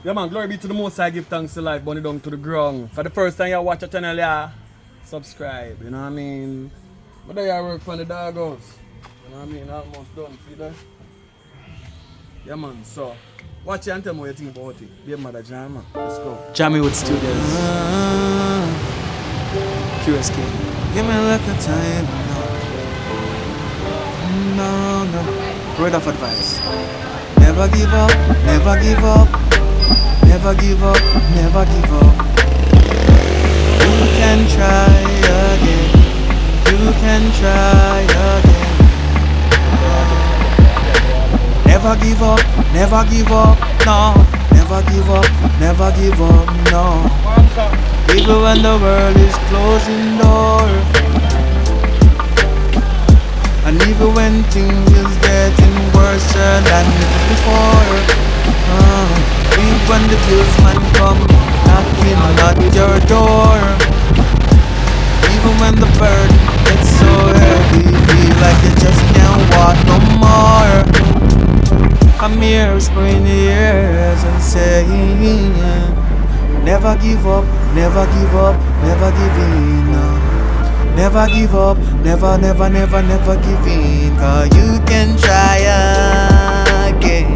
Yeah man, glory be to the Most High, give thanks to life, burn it down to the ground. For the first time you watch a channel, yeah, subscribe, you know what I mean? But there I work for the doggos. You know what I mean? Almost done, see that? Yeah man, so watch it and tell me what you think about it. Be a mother jam, man. Let's go. JAMMIWOOD Studios. QSK. Give me a little time, no. Word of advice. Never give up, never give up. Never give up, never give up. You can try again. You can try again. Never give up, never give up, no. Never give up, never give up, no. Even when the world is closing doors, and even when things is getting worse than before, even when the policeman come knocking at your door, even when the burden gets so heavy, feel like you just can't walk no more. I'm here whispering in the ears and saying, never give up, never give up, never give in. Never give up, never, never, never, never give in. 'Cause you can try again.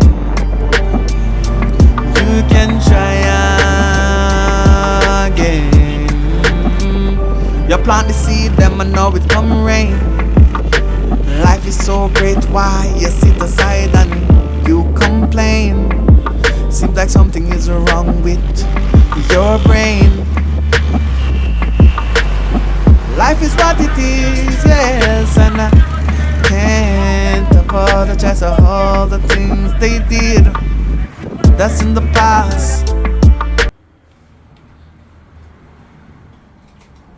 You can try again. You plant the seed, them and know it come rain. Life is so great, why you sit aside and you complain? Seems like something is wrong with your brain. Life is what it is, yes, and I can't apologize for all the things they did. That's in the past.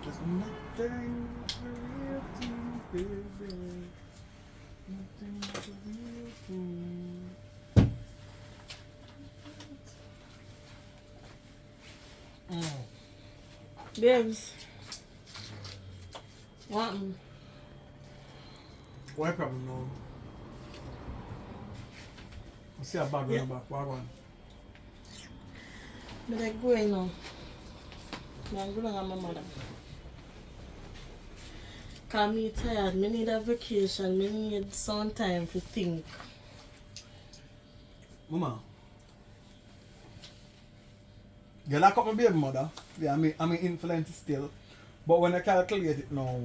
There's nothing for real thing, baby. Nothing for real thing. Babes. What? What problem now? I see a bag on the back. What one? But I'm going now. I'm going to my mother. Because I'm tired. I need a vacation. I need some time to think. Mama. You lock up my baby mother. Yeah, I'm influence still. But when I calculate it now,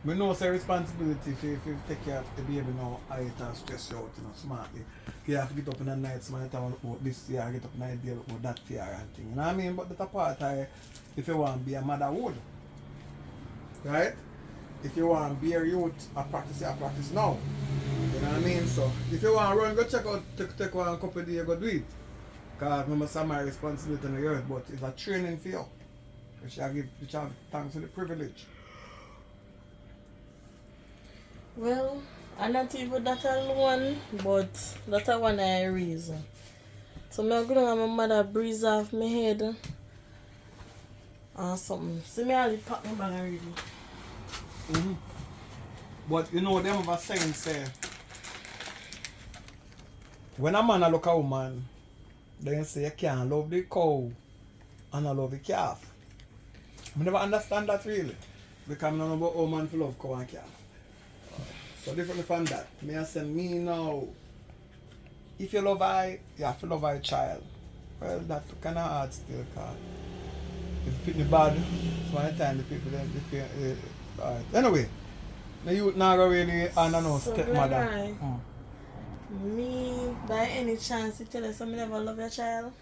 I know it's a responsibility if you take care of the baby now, I have stress you out, smartly. You have to get up in the night, smart about this year, get up in the night, deal about that fear and thing. You know what I mean? But that's a part if you want to be a motherhood. Right? If you want to be a youth, I practice now. You know what I mean? So if you want to run, go check out, take one couple of days, go do it. Because remember, some of my responsibility on the earth, but it's a training for you. Which I have thanks for the privilege. Well, I'm not even that alone, but that's one I reason. So I'm going to have my mother breeze off my head or something. See me all pack my bag already. Mm-hmm. But you know, them of a saying say, when a man look at a woman, they say you can't love the cow and I love the calf. I never understand that really. Because I don't know about how man to love cow and calf. So differently from that, I say me now, if you love I, you have to love I child. Well, that kind of hard still, because if you pick the bad, so one time the people then, alright. Anyway, the youth now really, I don't know, So stepmother. Me, by any chance, you tell us I never love your child?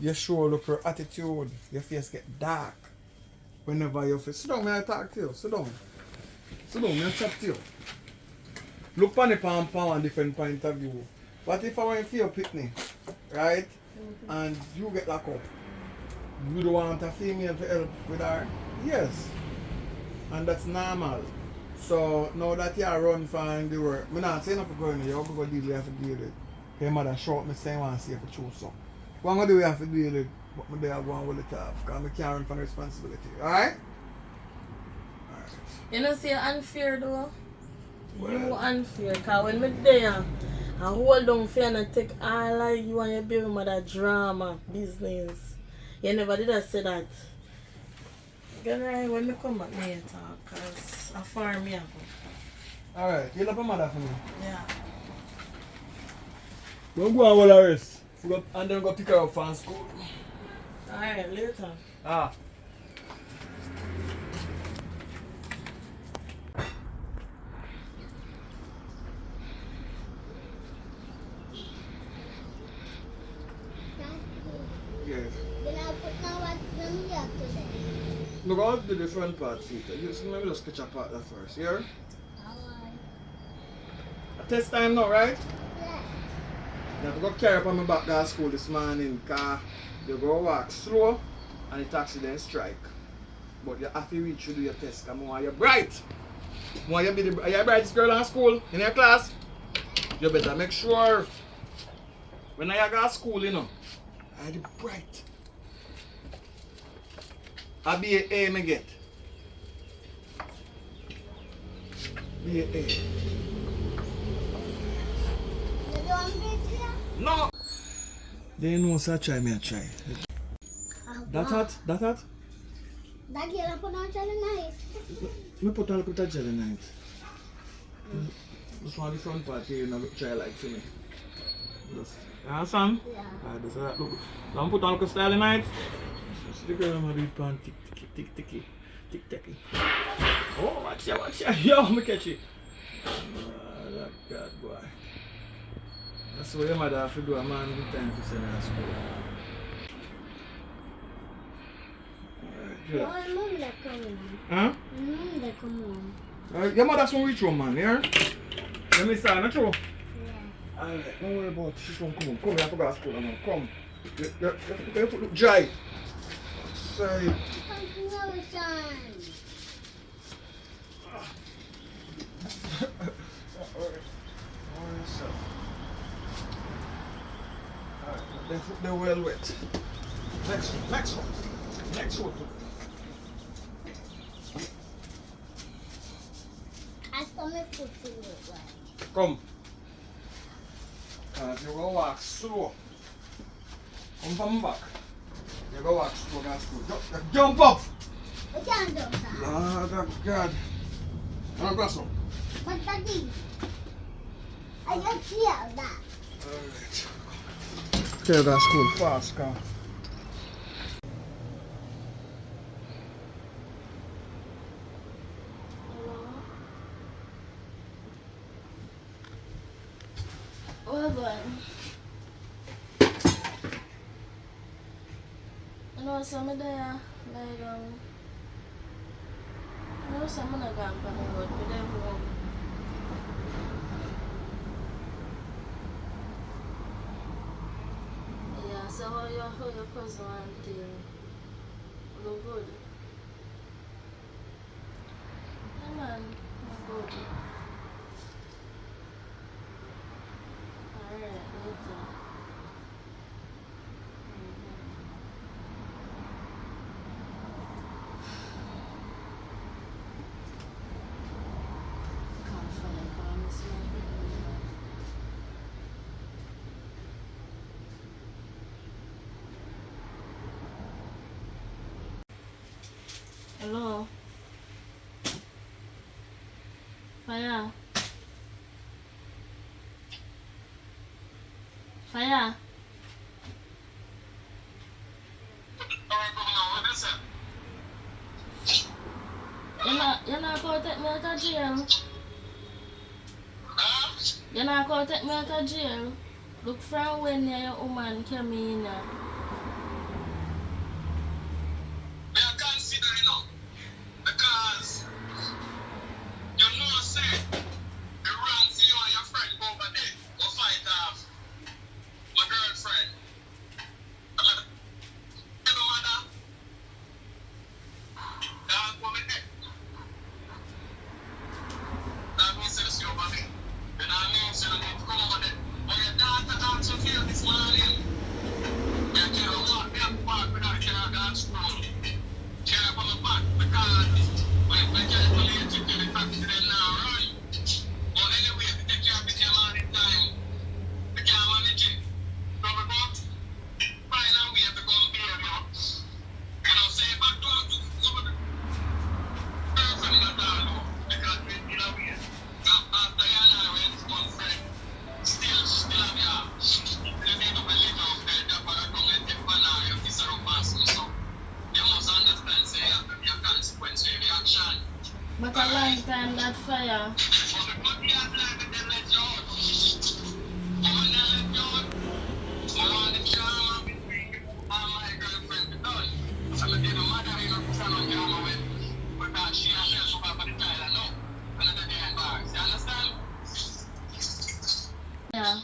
You show look your attitude, your face get dark. Whenever you feel, sit down, may I talk to you, sit down. Sit down, may I chat to you. Look on the palm a different point of view. What if I want to feel pitney, right? And you get locked up? You don't want a female to help with her? Yes. And that's normal. So now that you are run from the work, I'm not saying nothing going on, you have to go deal, you have to deal with it. Okay, mother short me saying I want to see if I choose some. What I'm going to do, we have to deal with it, but I'm going to go and hold it off, because I can't run from responsibility. Alright? You know, say unfair though. Well, You unfair, because when I'm there, I hold on for and take all of you and your baby mother drama business. You never did I say that. Gonna when me come back me talk cause I farm me up. Alright, you love your mother for me. Yeah. Don't go on while I rest. And then go pick her up from school. Alright, later. Ah. Yes. Then I'll put now what's in here today. Look, I'll do the front part, see. Let me just sketch a part that first, yeah? Alright. Test time now, right? Yeah. You have to go carry up on my back to school this morning, because you go walk slow and the taxi then strike. But you have to reach to do your test, because I want you bright. I want you be the brightest girl in school, in your class. You better make sure when I go to school, you know, I be bright. I be an A me get. Be an A. You want me to? No! They know so I try me a try. That hot? That hot? That girl put on tonight. Me put a little bit of jelly in it. Just want the front part here, you know, try like for me. Just, you understand? Yeah. Alright, just like, look. Now put on a little style in it. See the girl I'm going to do pan tick ticky. Oh, watch ya. Yo, me catch it. That God, boy. That's what your mother have to do, a man with time to send her to school. Oh, mom, they come on. Huh? Mom, they come on. Your mother's from which one, man, yeah? Let me start, not true? Yeah. Alright, don't worry about it. She's gonna come. Come, you have to go to school now. Come. You look dry. Sorry. Something else, son. Alright, they're well wet. Next one. I saw my foot to it, right? Come. You go walk slow. Come from back. You go walk slow, go to school. Jump up! I can't do that. Lord of God. Now go some. But daddy, I just feel that. Alright. Okay, go to school fast, car. Well, but you know, some of there, like, you know, some of the company road, but them home. Yeah, so how your cousin and thing look good? Yeah, man, look good. Alright, later. Can't find promise, man. Hello? Fire? Fire? You're not going to take me out of jail? You're not going to take me out of jail? Look from when your woman came in. Me I consider, you know, because you know, say, the wrong for you and your friend go over there, go fight off my girlfriend. Your mother, dog over there. That means it's you over there. You know what I mean? So you need to come over there. When your daughter asked you for you this morning, you and that fire. Yeah.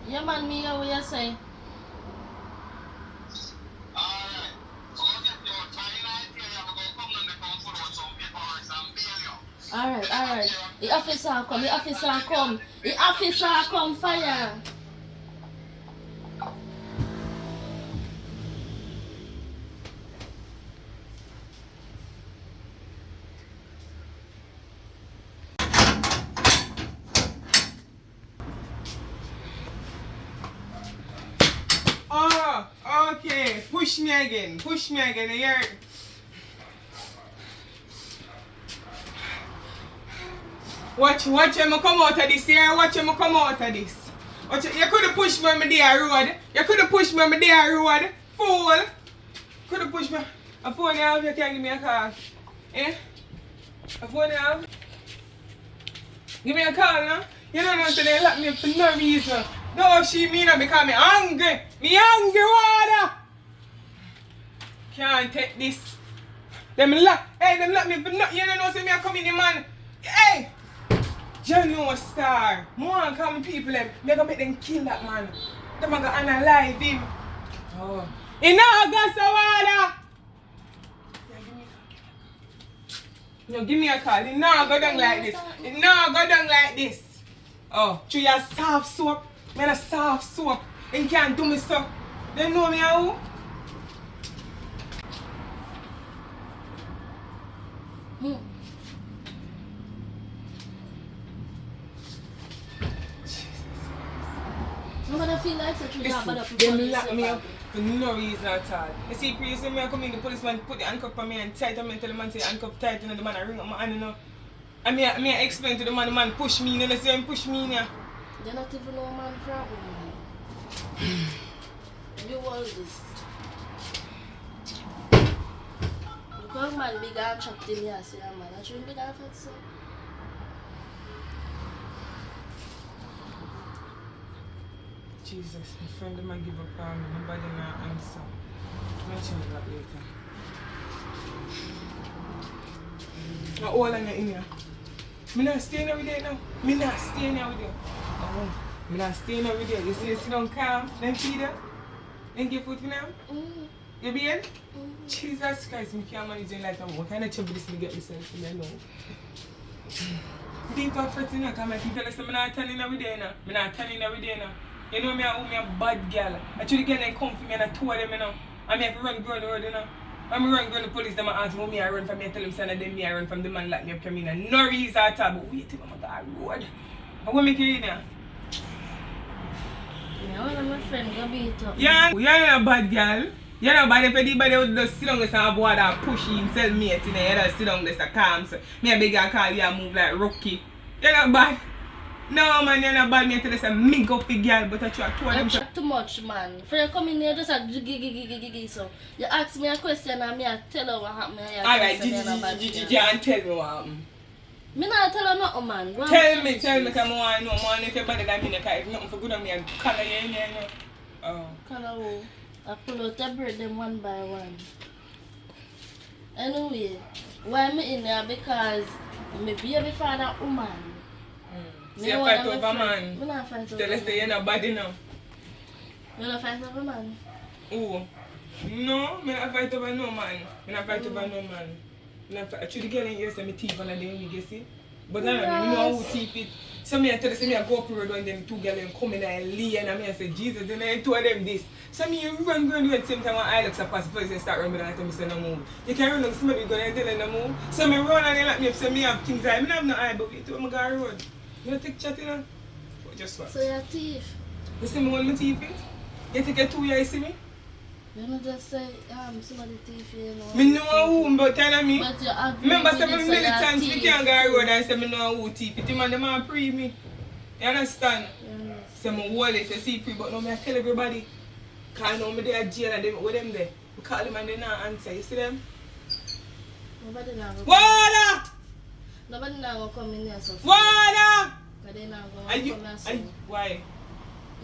Yeah, man, me hear what you say. Alright. The officer come, fire. Oh, okay. Push me again, you hear? Watch him come out of this here. Watch him come out of this. You could have pushed me on my day road. Fool. Could have pushed me. A phone now, you can give me a call. Eh? A phone now. Give me a call now. You don't know, so they lock me up for no reason. No, she mean it because me hungry. Me hungry water. Can't take this. Them lock me for no. You don't know, so me a come in the man. Hey! Jano star. More come people them. They gonna make them kill that man. Them gonna analyze him. Oh. In August water. No, give me a call. It now go down like this. Oh, through your soft soap. Man, a soft soap. And can't do me so. They know me how? I'm gonna feel like such a job, but Them lock me up for no reason at all. You see, previously me I come in, the policeman put the handcuff on me and tight on me and tell the man say handcuff tight and the man I ring up my hand, you know. And me I explain to the man push me, you know, say him push me, you know. They're not even no man problem. You all this. Because man big and chopped in here, say man, I shouldn't be that fat so. Jesus, my friend might give up on me, nobody not answer. Mention that later. Now all on you in here. Me not staying here with you now. Me not staying here with you. Oh, me not staying here with you. You see you sit down calm, then feed her. Then give food for them. You be in? Jesus Christ, me can't manage in life. What kind of trouble this me get myself in? I know. Think of fretting now, because I can tell us I'm not telling her with you now. I'm not telling her with you now. You know me, I'm a bad girl. Actually, the girl they come for me and I told them, you know. I have to run go on the road, you know. When I run go on the police, they ask me I run from me, I tell them, son, then me I run from the man like me up come in. And no reason at all, but wait till I'm on the road. And what make you in there? Yeah, one of my friends go beat up. Yeah, you're not a bad girl. You're not bad if anybody would just sit down with some boy that push you and sell me it in the head and sit down with the calm. So, me a big girl call you and move like rookie. You're not bad. No man, you're not bad. Me tell you say me go big girl, but I try to them. Chat too much, man. For you come in here just a gigi. So you ask me a question and me I tell her what happened. Alright, and tell me what happened. Me not tell her nothing, man. Tell me, because I want to know more if you're better than me, because if nothing for good on me, I'll color you in here, you know. Oh. Color who? I pull out the bread them one by one. Anyway, why me in there? Because me baby father woman. So you fight over man? Me not fight over Tell us that you're not bad enough. You not fight over man? Oh. No, me not fight over no man. Me not fight over no man. Actually, the girl in here say me thief and I didn't you see. But I don't know who thief it. So me I tell you, say me I go up the road when them two girls come in and lay and I say, Jesus, then I two of them this. So me you run at the same time when I look so fast before you start running and I tell me say no move. You can run like somebody going and tell them no move. So me run and they like me up, so me have things I have no eye, but wait till I go road. You don't take chat, you know? Just what? So you're a thief? You see me when I thief it? You take a 2 years, you see me? You don't just say, somebody thief you know. Me know who, but tell me. But you agree remember, with some it, so militants, you're a we can't thief. go road and say me know who thief it. Man, them are pre me. You understand? Yes. So me hold it, you see pre, but no, me I tell everybody. Cause I know me there jail and them with them there. We call them and they not answer. You see them? Nobody now go. Water! Nobody now go come in here so. Water! But they not Are going to you? come and so. Why?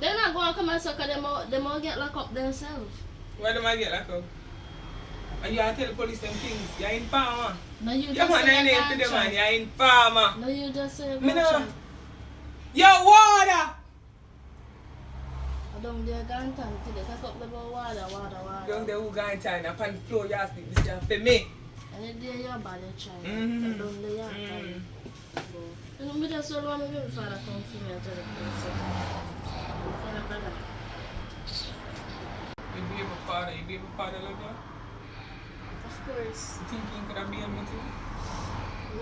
They not going to come and so because they all get locked up themselves. Why do I get locked up? And you have to tell the police them things. You're informer. No, you You just want say to you name for them man. can't You're informer. No, you just say Me no. gotcha. Yo, water! I don't dare go and talk to them. Talk up about water. Down there who going to upon the floor, you ask me this job for me. And then there your body child. Mhm. I don't dare your child. You know, me just so long, my baby father come to me and tell the place. And brother. You be a father love you? Of course. You think he could have been me too?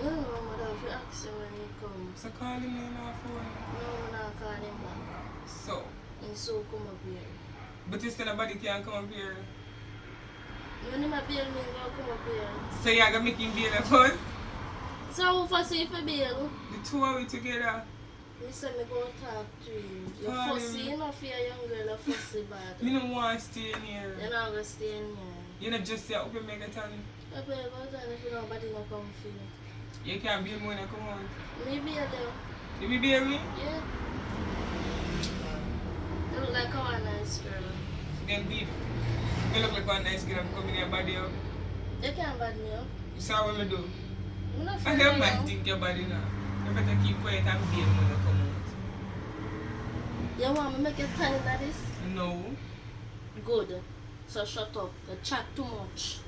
No, mother, if you ask him when he comes. So call him in our phone. No, I'm not calling him back. So, And so come up here. but you still nobody can come up here. When him a bail me, go come up here. So you are gonna make him bail us? So how for say for bail? The two of we together. Me say me go talk to him. You're Call fussy, him. you know for a young girl, you're fussy bad. Me don't want to stay in here. You're not gonna stay in here. You know just say open megaton. I pay about time if nobody no come for you. You can't bail me when I come out. Me bail them. You be bail me? Yeah. You look like a nice girl. Then deep. You look like one nice girl. I'm coming here body up. You can't bad me up. You saw what I do? I'm not I friendly don't mind now. think your body now. You better keep quiet and bail me when I come out. You want me make you tell that this? No. Good. So shut up. You chat too much.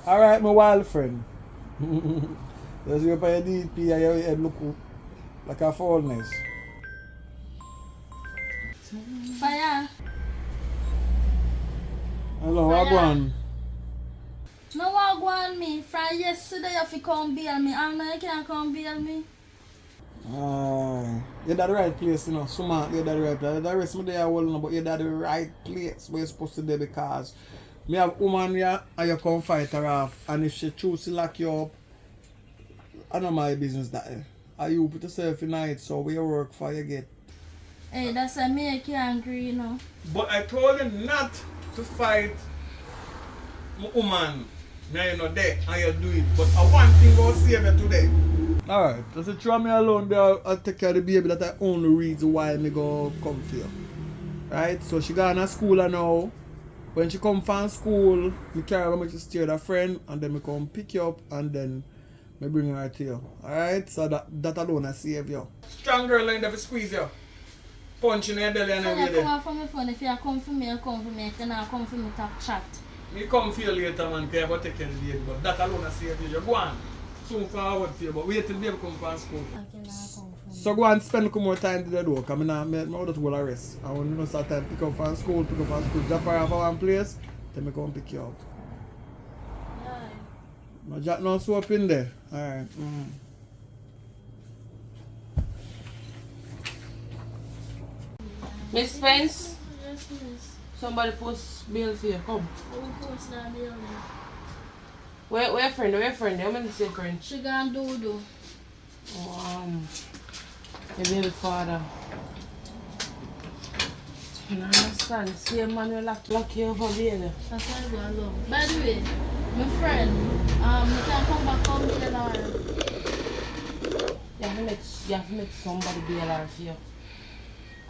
Alright, my wild friend. There's your by DP and your head look like a furnace. Fire. Hello, Fire. what go on? No one go on me. From yesterday you have to come bail me. And now you can't come bail me. You're at the right place, you know. Smart, you're at the right place. The rest of the day I will know, but you're at the right place where you're supposed to be because me have woman here and you come fight her off. And if she choose to lock you up, I know my business that. Are you put yourself in it, so where you work for you get. Hey, that's a make you angry, you know. But I told him not to fight my woman. Now you're not there and you do it. But I want thing will save you today. Alright, just throw me alone there. I'll take care of the baby. That's the only reason why me go come for you. Right? So she gone to school now. When she come from school, me carry her to stay with a friend and then me come pick you up and then me bring her to you. Alright? So that alone I save you. Strong girl in there to squeeze you. Punch in your belly and So you everything. come out from my phone. If you come for me, you come for me. If you not come for me, talk chat. Me come for you later, man, because I have to take care of the baby. But that alone I save you. Go on. Soon forward for you, but wait till the baby come from school. I cannot come for me. So go and spend a more time to the door, because I just go to rest. And when you start time pick up from school, drop her off at one place, then I come pick you up. Yeah. No jack no soap in there. Alright. Miss Spence, Yes, miss. somebody post bail for you. Come. Who post that bail me? Where your friend? How many say friend? She gone do. Your baby father. I don't understand. Same man will lock you up for bail. That's why I go along. By the way, my friend, you can come back home bail her. You have to make somebody bail her for you.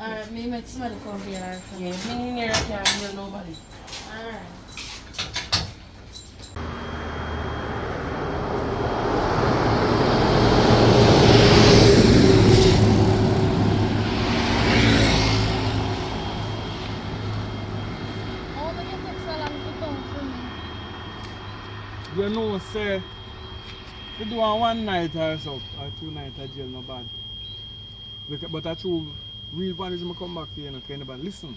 Alright, me make somebody come bail her for me. Yeah, hang in here, I can't bail nobody. Alright. How do you take so long to come for me? You know, say, if you do a one night or so, or 2 nights of jail, no bad. But I true, real one is I come back for you, no kind of bad. Listen,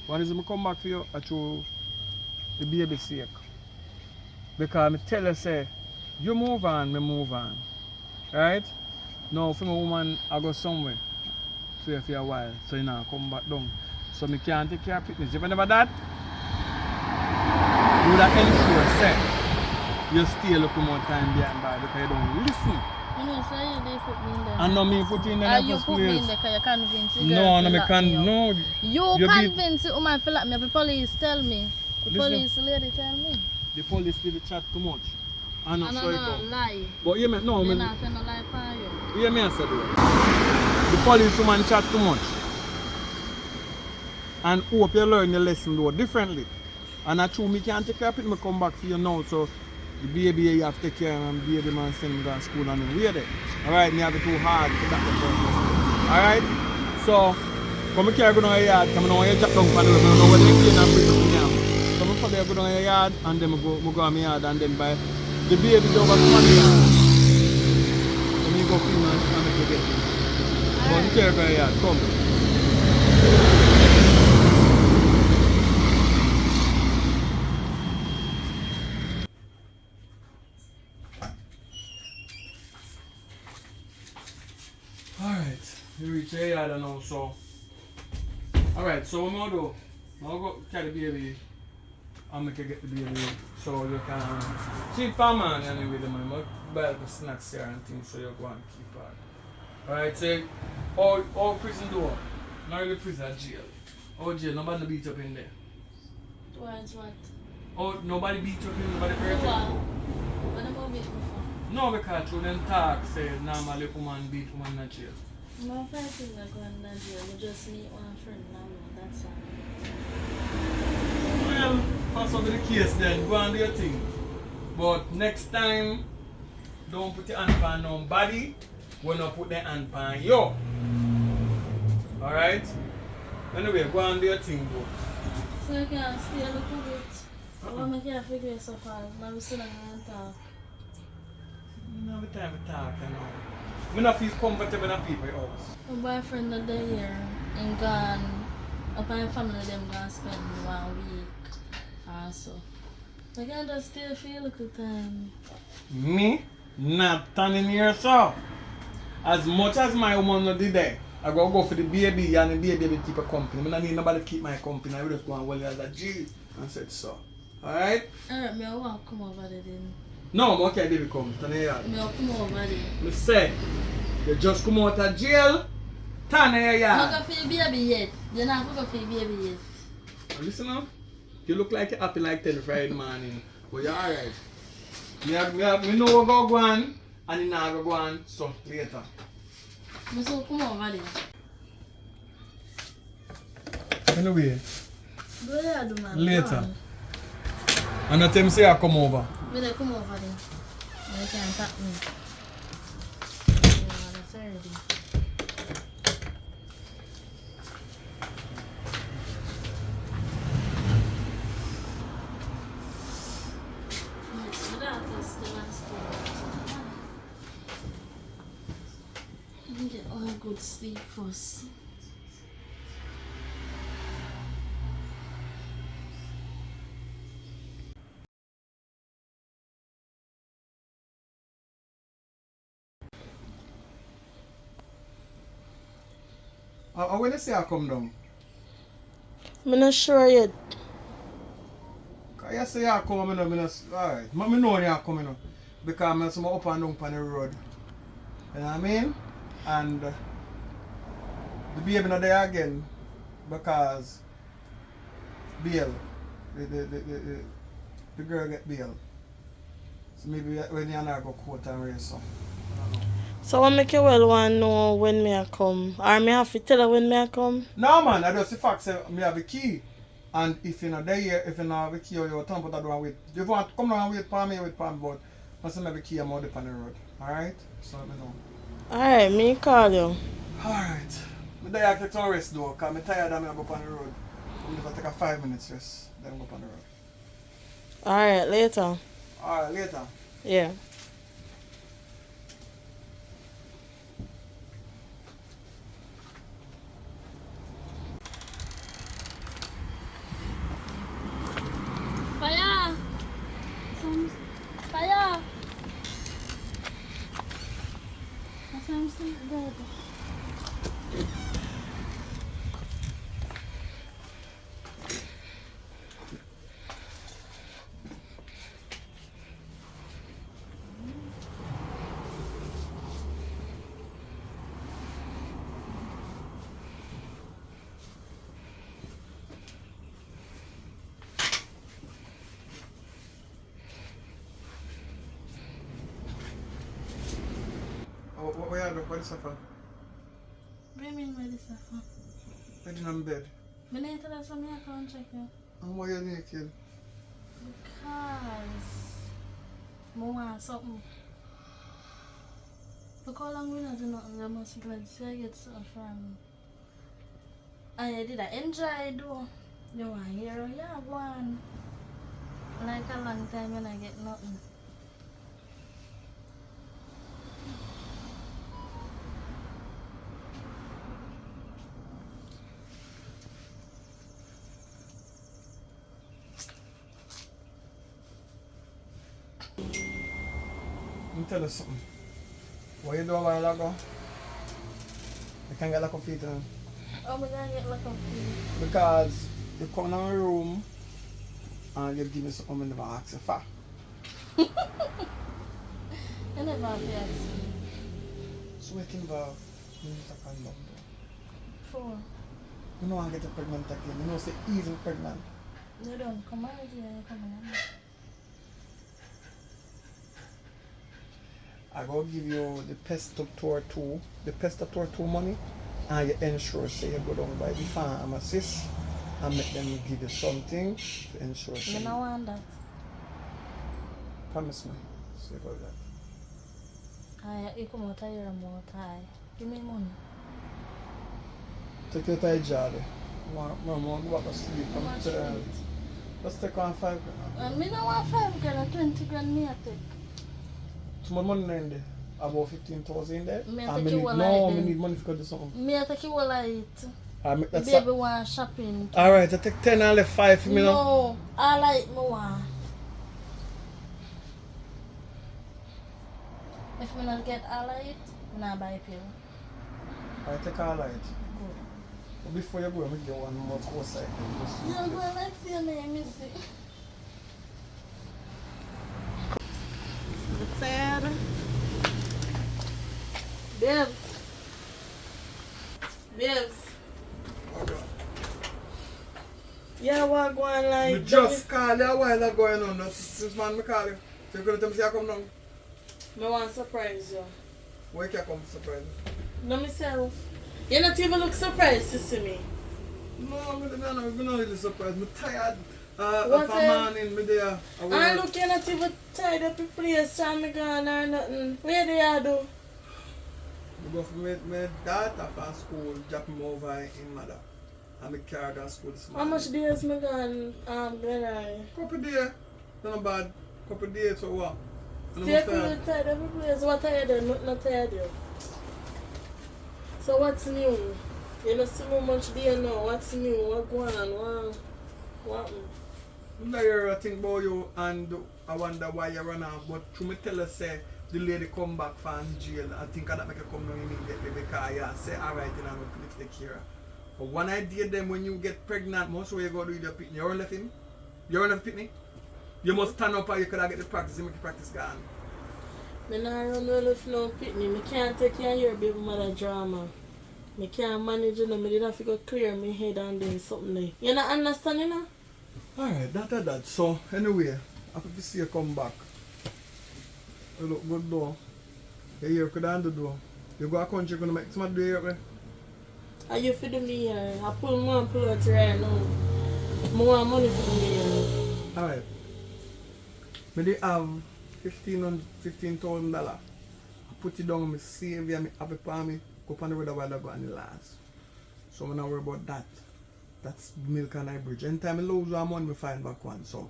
one is I come back for you, I true, the baby's sake. Because I tell her, say, you move on, me move on. Right? Now, for my woman, I go somewhere for a while, so you know, come back down. So I can't take care of fitness. If I never that, you would have ensure, say, you stay a little more time behind bar because you don't listen. You know, so you they put me in there. And no me put you in the You first put me place. in there because you convince the No, girl no, to me lock can't. me up. No. You be- convince the woman to lock me up. The police tell me. The Listen. police lady tell me. The police did chat too much. And I so don't it know, come. lie. But you me, no, They me, not tell no lie for you. hear me I said though. The police woman chat too much. And hope you learn your lesson though differently. And I true me can't take care of it, me come back for you now. So the baby you have to take care of and baby man send him to school and we're there. Alright, me have it too hard for that. Alright? So come here go down your yard, come on you drop down for the road, I know where they clean and put it down. So I probably go down your yard and then I go on my yard and then by the baby over to my yard. So me go clean and make it get it. Come here go your yard, come. Alright, you reach your yard now, so. Alright, so what I'm gonna do, I'm gonna go carry the baby and make you get the baby so you can. She for man anyway, the man, I buy the snacks here and things so you go and keep her. Alright, so all prison door, not really prison, jail. Oh, jail, nobody beat up in there. Towards what? Oh, nobody beat up in there, nobody hurt you. What about beat before? No, because through them talk say normally woman beat woman in jail. My friends is not going to jail. We just meet one friend now. That's all. Well, possibly the case then, go and do your thing. But next time, don't put your hand on nobody when you put the hand on you. Alright? Anyway, go and do your thing, bro. So you can stay a little bit. I want to figure it so far. Now we still going to talk. No have time to talk, you know. I don't feel comfortable in people's house. My boyfriend of the year and gone. Up my family them gonna spend 1 week or so. I can just still feel a good time. Me? Not standing here, so. As much as my woman not did there, I go for the baby and the baby keep a company. I don't need nobody to keep my company. I will just go and well as a G and said so. Alright? Alright, me I want to come over there then. No, I'm okay, baby come. Stand here. Me I come over there. I say, you just come out of jail, turn here, I'm yeah. not going for baby yet. You're not going for baby yet. Listen now, you look like you're happy like 10 Friday morning, but you're alright. Me know what go on, and you not go on, so later. Me so come over there. Anyway, Go ahead, man. later. And I tell him say I come over. Me they come over there. You can't tap me. That's already. Get all good sleep first. When you say I come down? I'm not sure yet. Cause you say I come, I'm not, alright. I know you come, you know. Because I'm up and down on the road. You know what I mean? And the baby not there again because bail. The girl get bail. So maybe when you're not go court and race so. I don't know. So I make you well want to know when me I come. Or me have to tell her when me I come. No man, I just the fact say me have a key. And if you're not there, if you don't have a key or you're turn put that door and wait. If you want to come down and wait for me, wait for me, but once I have a key I'm out on the road. Alright? So let me know. Alright, me call you. Alright. I there I take some rest though, because I'm tired and I go up on the road. I'm going to take a 5 minutes rest, then go up on the road. Alright, later. Alright, later. Yeah. Fire! Fire! That's good. Where are you? What is that for? What do you mean by this? Bed in bed. I need to tell something I can't check you. And why you naked? Because I want something. Look how long we not do nothing. I must glad to say I get something from. And I did I enjoy though. You want to hear? Yeah, go on. Like a long time when I get nothing. Let me tell you something. What you do a while ago? You can get like a feet on. Oh, my God, get like a food. Because you come in my room and you give me something I never ask you for. I never have to ask you. So we can have you need to condom though. For? You know I get pregnant again. You know say easy pregnant. You don't come out here, you come in. I go give you the Pestator 2 money and your insurance say you go down by the pharmacist and make them give you something to insure. You don't want that. Promise me. Say about that. You come out here and more time. Give me money. Take your tie job. Mama, go back to sleep. How much for it? Let's take on 5 grand. And me don't want 5 grand, 20 grand me I take. Too much money in there. About 15,000 in there. Me I And take you all no, like me them. need money to do something. Me I take you all like it. That's Baby want shopping. alright, I take 10 and left 5 for me now. No, I like me want. If me not get all of it, me not buy pill. I take all right. Good. But before you go, I make you one more course side. You don't go like see your name, you see. Sad. Babes. Babes. Yeah, what going like? We just called you a while ago, you know. This man me call you. So you gonna tell me say I come down? I want to surprise you. Why you can't come surprise me? No, myself. You not even look surprised to see me. No, I'm not really surprised. I'm tired. What Of a morning, me there. I look, you not even tied up the place, so I'm gone or nothing. Where do you do? I go for my daughter from school, drop him over in mother. And my car go to school this How morning. much days me gone, Glenary? Couple days. Not bad. Couple days or what? And See, I I'm couldn't tied up the place. What are you doing? Not tired you. So what's new? You don't see how much day now. What's new? What going on? What? I'm not here to think about you and I wonder why you run off. But through me tell her say the lady come back from jail. I think that make her come down immediately because you say alright and I'm going to take care of her. But one idea then when you get pregnant, most of you go do with your pitney. You run left him? You run left pitney? You must stand up or you could have get the practice and make the practice gone. I don't run well with no pitney. I can't take care of your baby mother drama. I can't manage it. I didn't have to go clear my head and do something like. You not understand, you know? Alright, that. So anyway, happy to see you come back. You look good though. You here could handle though. You go to country gonna make some do here. Are you feeding me here? I pull more and pull out right now. More money for me here. Alright. Me dey have $15,000. I put it down, me save it, me have it for me, go up on the road a while ago and it lasts. So I'm not worry about that. That's milk and I bridge. Anytime I lose one money, I find back one. So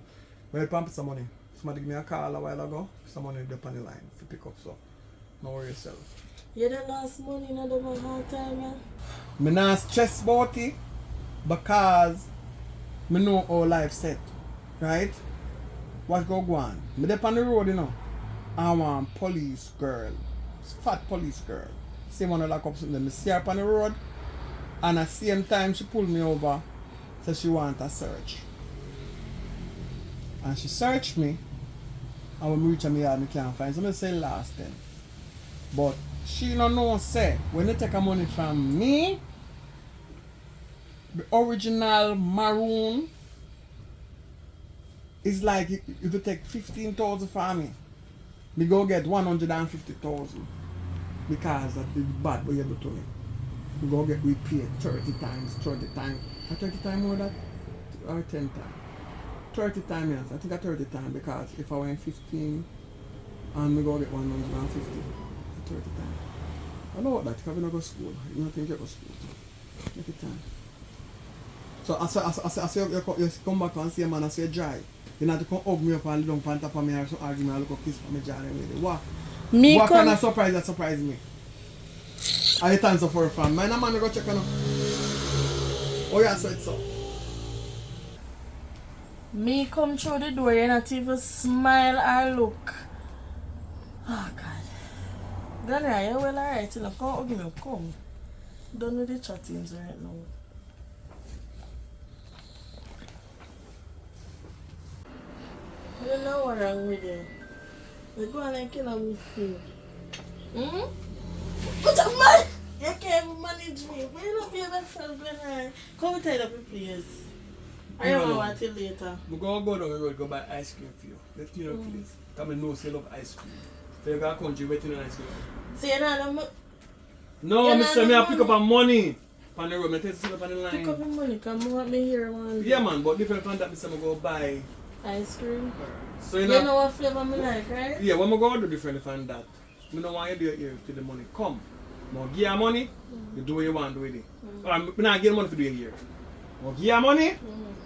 when I pump some money, somebody give me a call a while ago, some money up on the line to pick up. So don't worry yourself. You don't last money in a hard time, yeah? Me not stress about it because me know how life set. Right? What go on? Me dey on the road, you know. I want police girl. Fat police girl. Same one who lock up something. Me see her on the road. And at the same time she pulled me over. So she want a search. And she searched me. And when we reach me yard, I can't find. So I say last then. But she don't know say when they take her money from me, the original maroon is like if you take 15,000 from me, me go get 150,000. because of the bad what you do to me. We go get repaid 30 times. Or 30 times more that or 10 times. 30 times, yes. I think a 30 times because if I went 15 and we go get 150, 30 times. I know what that because we don't go to school. You don't think you go to school. 30 times. So as you come back and see a man and say dry, you not to come hug me up and lay down on top of me or some argument and look a kiss for me jaw and what? What kind of surprise that surprised me? Are you thanks for a fan? Man, a man go check on him. Oh yeah, so it's up. Me come through the door, you not even smile or look. Oh God. Daniel, you well alright, you know, come hug me up, come. Done with the chattings right now. I don't know what's wrong with you. You go on and kill me feel. What's up, man? You can't even manage me. But you don't be able to self when come tell the please. I don't want till later. We're going to go down the road, go buy ice cream for you. Let's you know, please. Come and know, say love ice cream. So you got a country waiting on ice cream. See, you know, no, Mr. Me, I pick up a money. On the road, I tell you to sit up on the line. Pick up your money, because I want me here, man. Yeah, man, but different from that, Mr. I go buy ice cream. So you know what flavor I like, right? Yeah, what I'm going to do different from that. I don't want you to do it here till the money come. I give you money, you do what you want to do with it. I'm not getting money for doing it here. I give you money,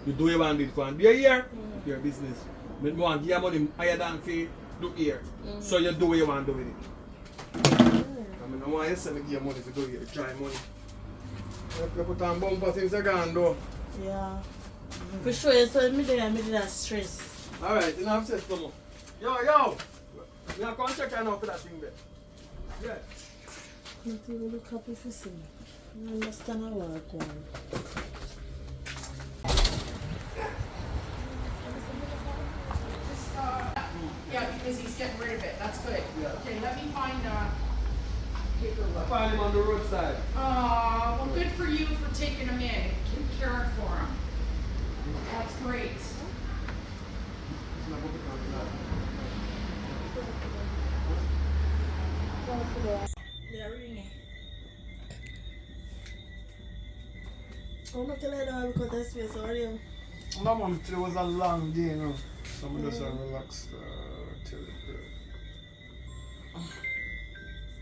you do what you want to do with it. Do it here, your business. I want to give you money higher than fee, do here. So you do what you want to do with it. I don't want you to send me give you money to do it here, try money. You put on bumper things are gone though. Yeah. For sure, so me did that stress. Alright, you know I'm saying no more. Yo! You have to check out now for that thing there. Yeah. Not even look happy for see. I understand how work one. Yeah, because he's getting rid of it. That's good. Yeah. Okay, let me find paperwork. I found him on the roadside. Well, good for you for taking him in, caring for him. That's great. They're ringing. I'm not telling you that because I space already. No, mom, it was a long day, you know. So I'm just relax till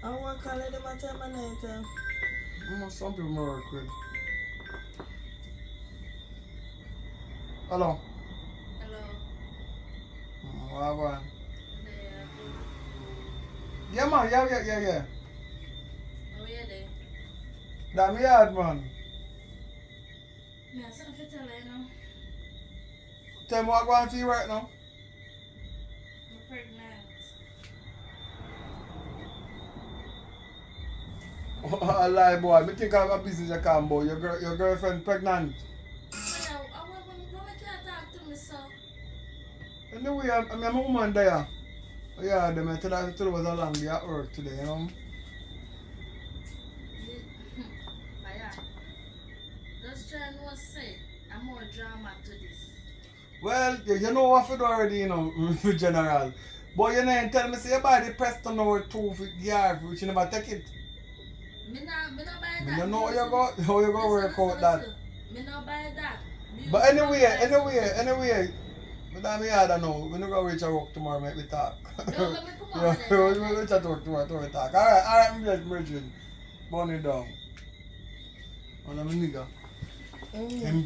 I want to call them at time of night. some people more work with. Hello. Hello. What happened? Yeah. Yeah, man, yeah. Oh, yeah, there. That me hard, man. Me, I said if you tell her, you know, Tell me what going to you right now. I'm pregnant. I lie, boy. I think I have a business you can, boy. Your girlfriend pregnant. Why can't talk to me, so? Anyway, I'm a woman there. Yeah, them I tell her it was a long day at work today, you know. Yeah. Just trying to say, I'm more drama to this. Well, you know what to do already, you know, in general. But you know, tell me, say your body pressed on over 2 years, which you never take it. Me not buy that. You know how you go work out that. Me not buy that. But anyway, Madam, I don't know. We're not going to reach a work tomorrow, make me talk. No, let me come Yeah, over we'll reach a work tomorrow, talk. Alright, I'm just bridging. Burn it down. And I'm a nigga. Him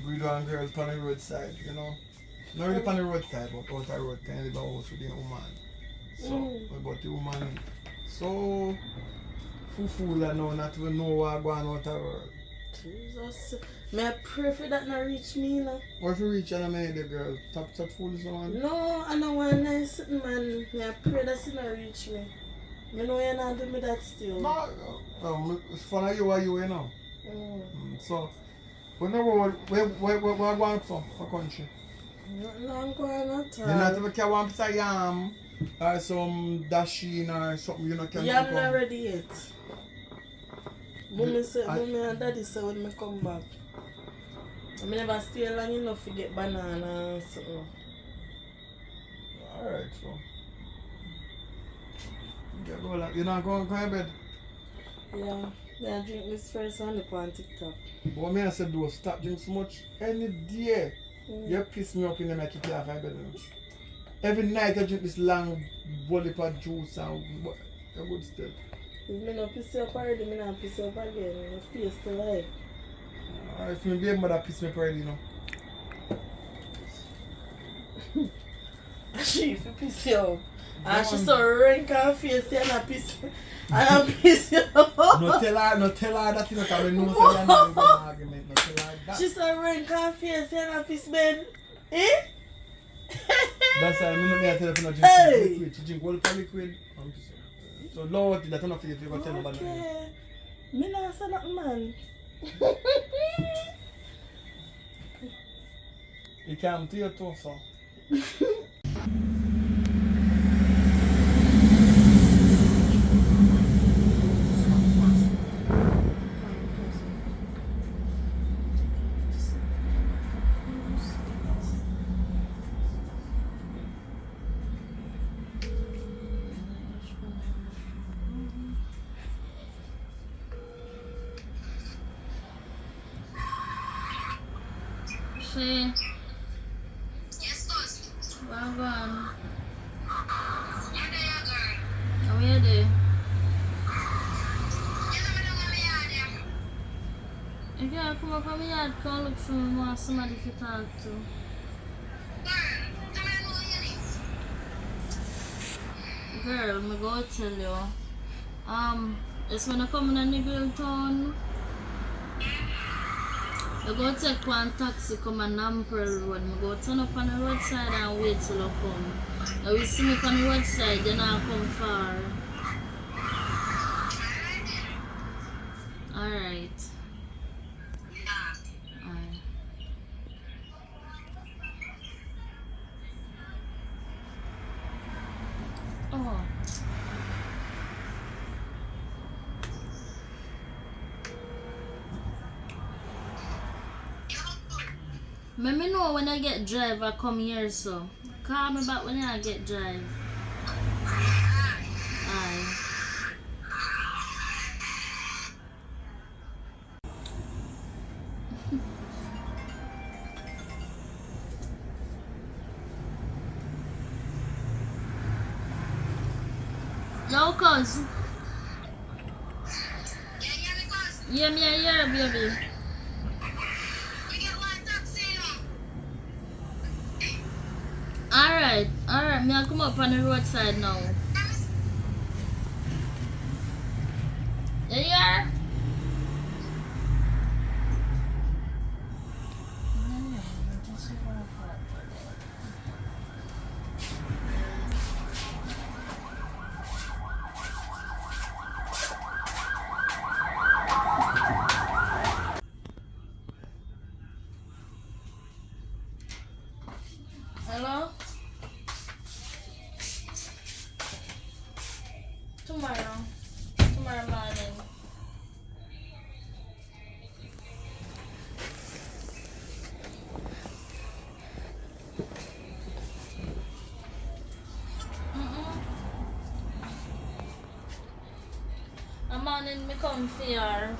breed on girls on the roadside, you know. Not really on the roadside, but out the road, kind of live a house with the woman. So, but the woman so fool and now not even know what going on out the world. Jesus. May I pray for that not reach me, you know? What if you reach and I made the girl? Top fool is one? No, I don't want nice man. May I pray that it not reach me. You know you're not doing me that still. No, it's fun of you, you know. So, when the road, where going for country? No, I'm going at all. You not even care one piece of yam or some dasheen or something you know can Yeah, I'm come. not ready yet. Mommy and daddy say when I come back. I never stay long enough to get banana and something. Alright, so. Yeah, go like, you know, go to bed. Yeah. I drink this first and look on TikTok. But me I said, do stop drink so much any day. You piss me up in the night, you laugh, I bet. Every night I drink this long bully pot juice and you're good still. If I not piss you up already, I not piss you up again. My face still alive. If my baby mother piss me up already, you know. She if you piss you up. And she saw rank her face and I piss you. And I piss you up. No tell her that, you know, because I know you're not in an argument. No tell her that. She saw rank her face and I piss Ben. Eh? That's why I'm not tell her to drink liquid. She drink all the liquid. So Lord, that's enough if you go tell nobody. Okay. Me not say nothing, man. You come to your torso. She, Yes, boss. well gone. You're there, girl. How are you there? You know me don't want me out there. You can't come up on my yard, come look for me, want somebody to talk to. Girl, do me know you need. Girl, me go tell you. It's when I come in the girl town. I go take one taxi come on Amperl Road. I go turn up on the roadside and wait till you come. Now we see me on the roadside, then I come far. Alright. Alright. Oh. Let me know when I get drive, I come here, so call me back when I get drive. Aye. Yo, cuz. Yeah, because Yeah, me a here, baby. you get one taxi, you know. Alright, me I come up on the roadside now. You here? Hello? Tomorrow morning. A morning me come here.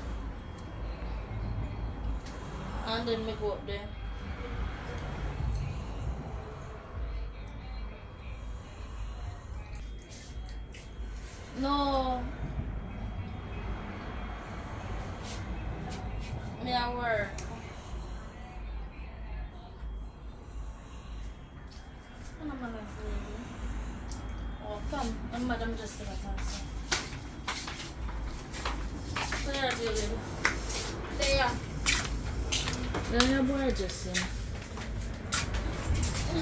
And then me go up there. No. Me at work. I'm not gonna leave you. Oh, come. I'm madam just gonna pass. Where are you living? There. Where your boy just in?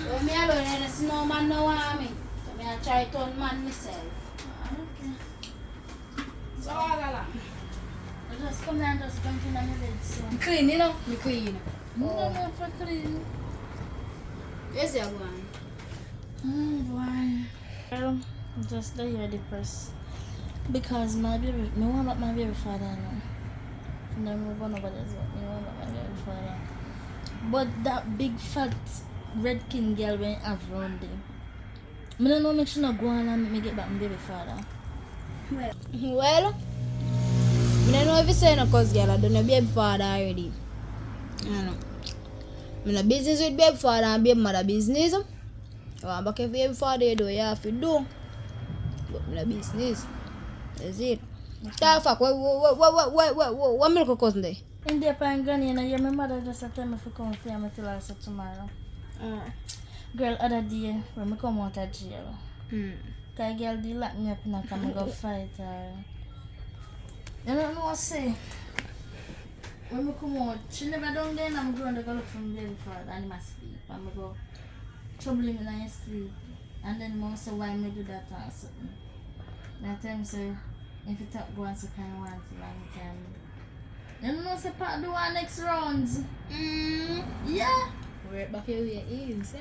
When me alone, and there's no man no want me. So me I try to turn man myself. Okay. So all along. I just come here and just jump in on the bed, so. Me clean, you know? Me clean. No, no, for clean. Yes, you're going. Boy. Girl, just the hear the press. Because my baby, me want about my baby father now. No, me want nobody else, but me want about my baby father. But that big fat red king girl when I have round there. I don't know make she not go on and make me get back my baby father. Well, I don't know if you say no cause girl, I don't know baby father already. You know. I'm in business with baby father and baby mother business. I'm back if baby father you do, you have to do. But I'm in business. That's it. Tell fuck, what milk cousin there? In the pan granny and your mother just tell me to come for me till I say tomorrow. Girl, other day when I come out of jail. Cause girl they lock me up and I come go fight her. You don't know what I say. When I come out, she never done then I'm going to go look for me baby father and I sleep. I'm going to go trouble him in his sleep. And then I say why me do that or something. And I tell him say if you talk go and so kind of want to long time. You know say part do our next rounds. Yeah. Right back here where he is. So,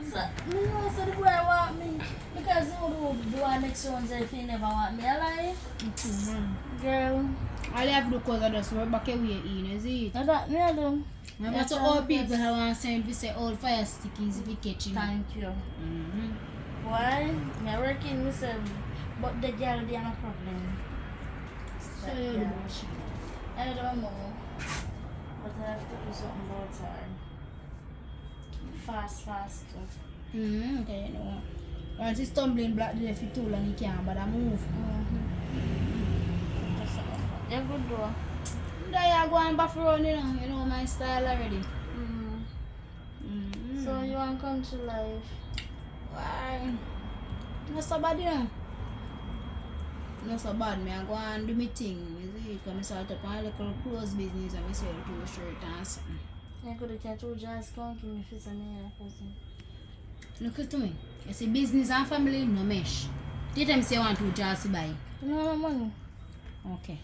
me know so the boy want me because he would do our next rounds if he never want me alive. Girl. All you have to do cause I just work back here where he is, it? Now that me I do. Remember to all people who want to send, we say all fire stickies if you catch him. Thank you. Why? Me working myself, but the girl they are no problem. So you do what I don't know, but I have to do something about her. Fast too. Okay, you know. Once he's stumbling block there for too long, he can't bother move. You good though. There you go and buff around, you know my style already. So you want country life? Why? Not so bad, you know. Not so bad, me I go and do my thing, you see. Because I start up a little clothes business and I sell two shirt and something. You could catch two jazz conky me for some hair cousin. Look at me. You see business and family no mesh. Tell them say you want two jars to buy. You know no money. Okay.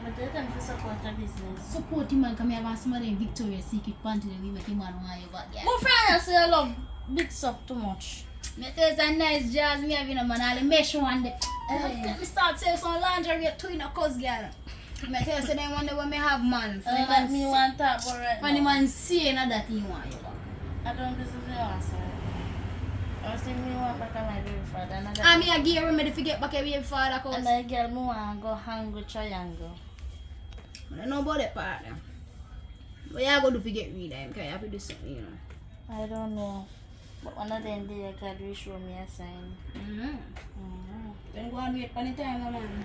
But tell them to support the business. Support him and come here and some of them Victoria's Secret panty that we make him want to buy. My friend say I love big up too much. Me tell you some nice jars me having a man all the mesh one day. Let me start selling some lingerie to in a cuz girl. Me tell you say them one day when me have man. Like me want that but right when the now. man see that he want you. I don't business you answer. I was thinking me want back on my baby father and I mean I give you ready to get back every father cause. and I girl me want go hang with triangle. I don't know about that part now. But you go do to get rid of him because you have to do something, you know. I don't know. But one of them day God will show me a sign. Then go and wait for the time, man.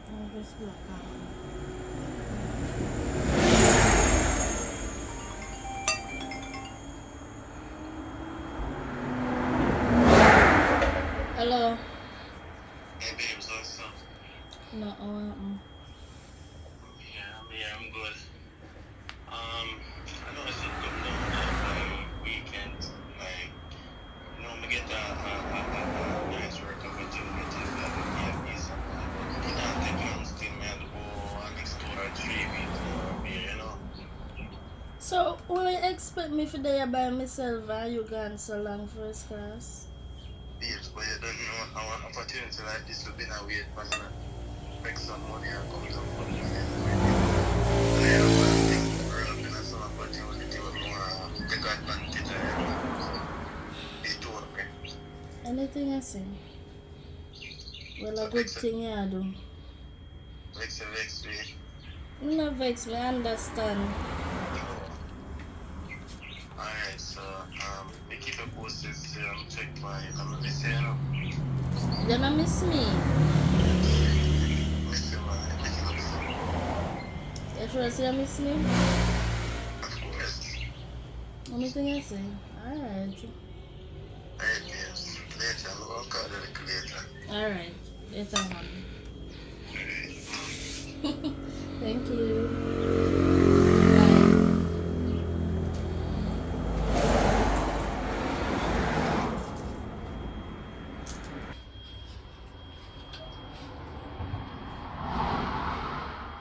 I'll just look out. Hello. Hey babes, what's up? No, Yeah, I'm good. I know I should come down that weekend. Like, you know, I get a nice work opportunity that I can be somewhere. But I can't take long still, man, to go and explore 3 weeks or beer, you know. so will you expect me to there by myself and you gone so long first class? Babes, but you don't know how an opportunity like this will be now wait for me to make some money and come to for the I have a thing for up in some opportunity with more take advantage of it. Okay. Anything I say? Well, a good thing I do. Vex me. No vex me, I understand. Alright, so we keep it posted, check my miss you, you know. You don't miss me. Miss you, man. You sure say you miss me? Of course. Anything I say? Alright. Alright, yes. Later, I'll call you a little later. Alright. Later on. Alright. Thank you.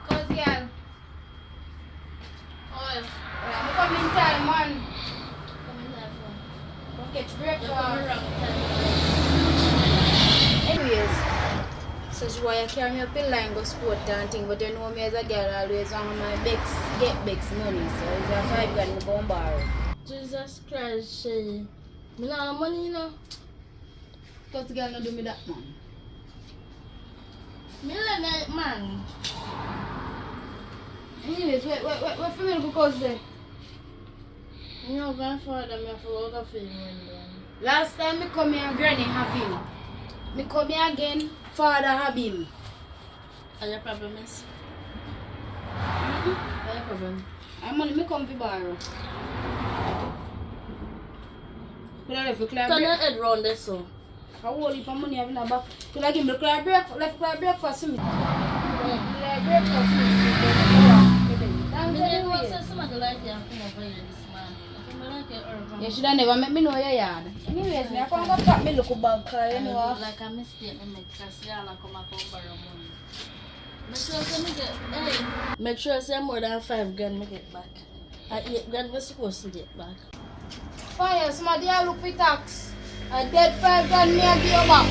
Cause girl. Oh, I'm coming time, man. Come catch breakfast. Anyways, so she why you carry me up in line go sport and thing, but you know me as a girl always want my get Bex money, so it's a 5 grand me go and borrow. Jesus Christ, she. Me not have money, you know. Cause girl no do me that man. Me like man. Anyways, what for me to cause there? You know, grandfather, me have to work a film. Last time me come here, granny have him. Me come here again, father have him. Are your problem is? What's your problem? I'm money me come to borrow. Could I left a clear Turn your break? head round there, so. I whole heap of money having a back. Could I give me the clear break? Left clear breakfast for me. Clear breakfast for me. Me didn't want to say somebody like you and come over here this morning. I feel like you're urban. You should have never make me know your yard. Anyways, me I come go back me look back cause you know. Like a mistake me make because y'all come and come borrow money. Make sure say me get, hey, make sure say more than 5 grand me get back. And 8 grand we supposed to get back. Fine, somebody I look for tax. A dead 5 grand me I give you back.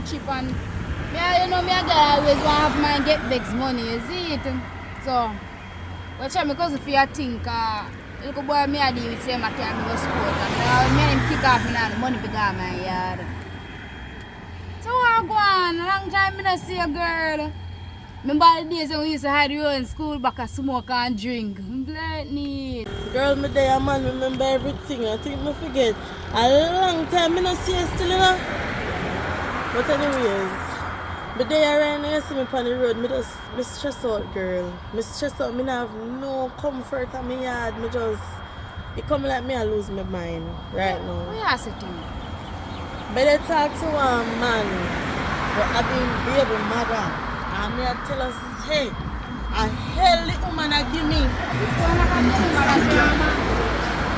Chip and me, you know me a girl always want to have my get Bex money, you see it? So, watch out because if you think little boy me a deal with him I can't go sport and me and him kick off me now the money to go my yard. So I go on, a long time I don't see a girl. Remember the days when we used to hide you in school back and smoke and drink. Bloody. Girl, me there, man, remember everything. I think me forget. A long time I don't see you still, you know. But anyways, but there around you see me on the road, me stress out, girl. Me stress out, me not have no comfort in my yard. Me just, it come like me I lose my mind right now. What you say to me? But I talk to one man, but I've been baby mother, and me I tell us, hey, a hell the woman I give me.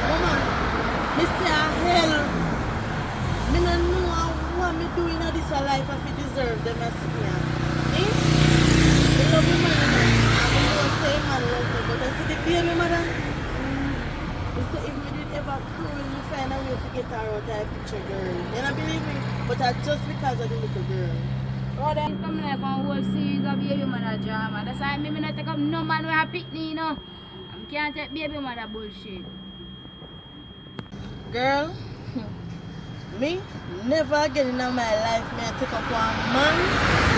Mama, me say a hell. Me no know what me doing in this life if I deserve them as me. Eh? Me love my man, and I know say man love me, but I see the baby mother. Me say if me did ever cruel, me find a way to get her out of that picture, girl. You don't believe me? But that's just because of the little girl. Oh, then come like on whole series of baby mother drama. That's why me not take up no man with a picnic, you know. I can't take baby mother bullshit. Girl, me never again in my life me I take up one man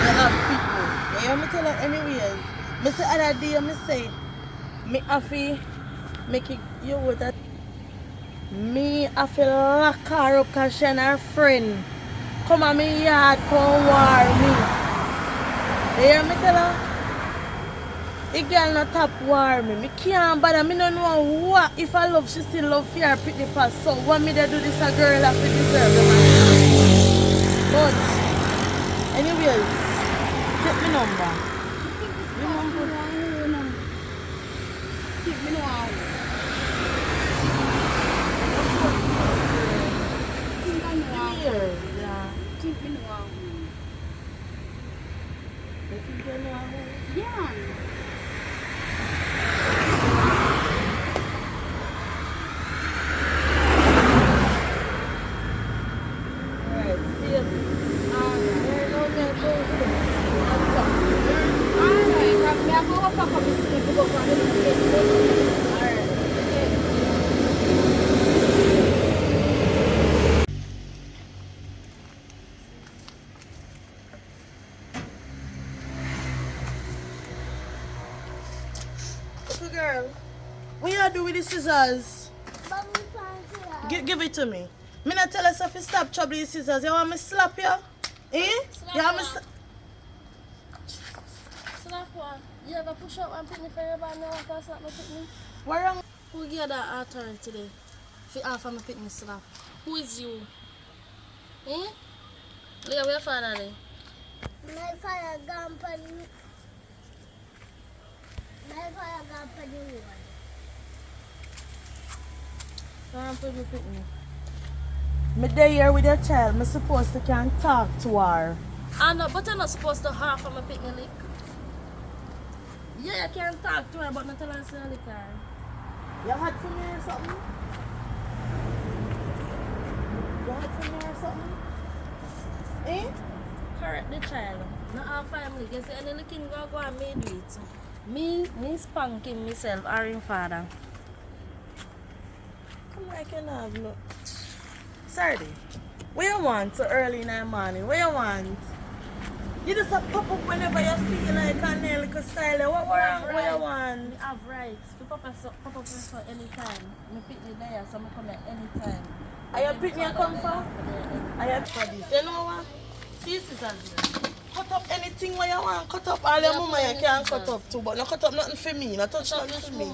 we have people. You hear me tell her anyways. Me say other day me say me have to make it you with that. Me have to lock her up because she and her friend come on me yard come war me. You hear me tell her? The girl not top war me. Me can't bother. Me don't know what if I love she still love fear pretty fast. So what me they do this a girl have to deserve the man. But anyways, take me number. Take me now. Here. Yeah. Take me now. You think you know how? Yeah. Alright, see you. Little girl, what you do with the scissors? Give it to me. Me not tell us if you stop troubling the scissors. You want me slap you? Eh? You want me Slap one. You ever push up and picnic for your band and walk and slap my picnic? What wrong? Who gave that authority today? If you offer my picnic slap. Who is you? Hmm? Where your father there? My father gone for the... My father gone for the road. Me there here with your child, me supposed to can talk to her. I know, but I'm not supposed to half of my picnic. Yeah, you can talk to her, but not tell her to lick her. You had for me or something? You had for me or something? Eh? Correct the child. Not our family. You see, any licking go and me do it. Me spanking myself or him father. Come like you have no. Sardi, what you want so early in the morning? What you want? You just a pop up whenever you feel like a nail like a style. What you want? I have rights. You pop up for any time. Me pick me there, so I come at any time. Are you picking your comfort? Are you for this? You know what? See, sister, cut up anything what you want. Cut up all your mama you can cut up too, but not cut up nothing for me. Not touch nothing for me.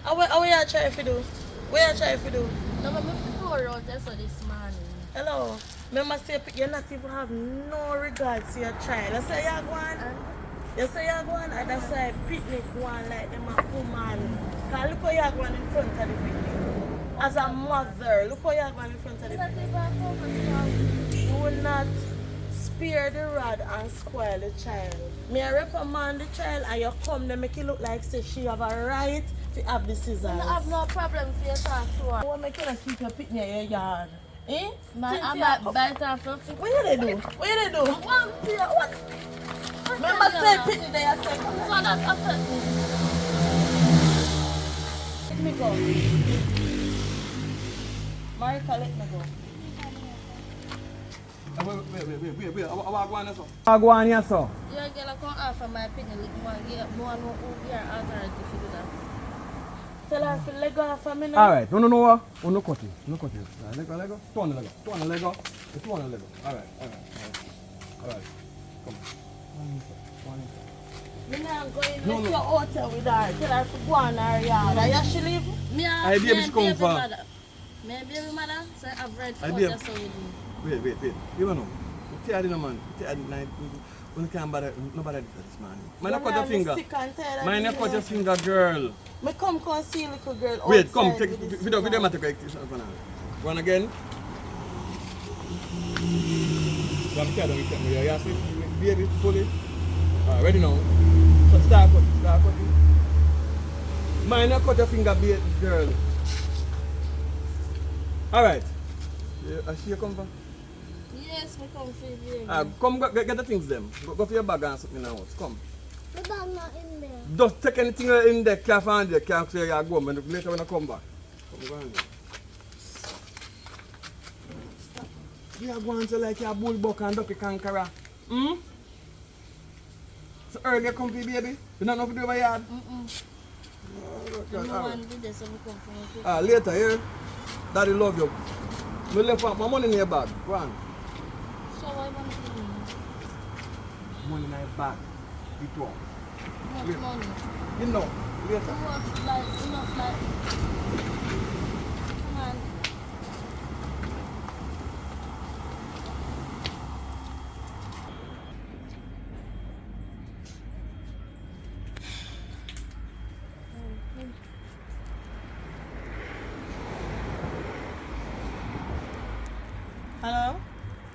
What you try to do? What you try to do? No, but me pour out there so this morning. Hello. Remember say you not even have no regard to your child. You say you're going. You say you're going and that's why picnic one like them a woman. Cause look how you're going in front of the picnic. As a mother, look how you're going in front of the picnic. You will not spare the rod and spoil the child. Me I reprimand the child and you come to make it look like say she have a right to have the scissors. I have no problem for you to talk to her. I want to keep your picnic in your yard. Eh? I might bite off your feet. What you do? What you do? What? Remember say picnic there, I say come so that affect me. let me go. Marika, let me go. Wait. I go on here, so. I go on here, so. Your girl come offer my opinion, like more know who your authority to do that. Tell her to let go off of me now. Alright, no, no cut it. No cut it. Let go. Turn the leg. Alright. Come on. Me not going to your hotel with her. Tell her to go on her yard. Are you she leave? I baby she come for. Me a baby mother, so I've read for I what babe. you saw with me. Wait. You know. You tell the man. You night. You can't bother. Nobody did this man. Man, I cut your finger. Man, I cut your finger, girl. Me come see little girl. Wait, come outside take with this video. man. Video, take this one. One again. I'm scared of you. You see, baby, fully. Ready now. So start cutting. Man, I cut your finger, baby, girl. Alright. I see you come for? Yes, me come for you. Come get the things them. Go for your bag and something in the house. Come. The bag not in there. Just take anything in there, can't find there, can't say you go home. Later when I come back. Come go on there. You are going to like your bullbuck and ducky conqueror. So earlier come for baby? You don't know if you do my yard? Later, yeah? Daddy love you. You left my money in your bag. Go on. So why want to do Money in your bag. It won't. much money? You know, later. Enough like. Come on. Hello?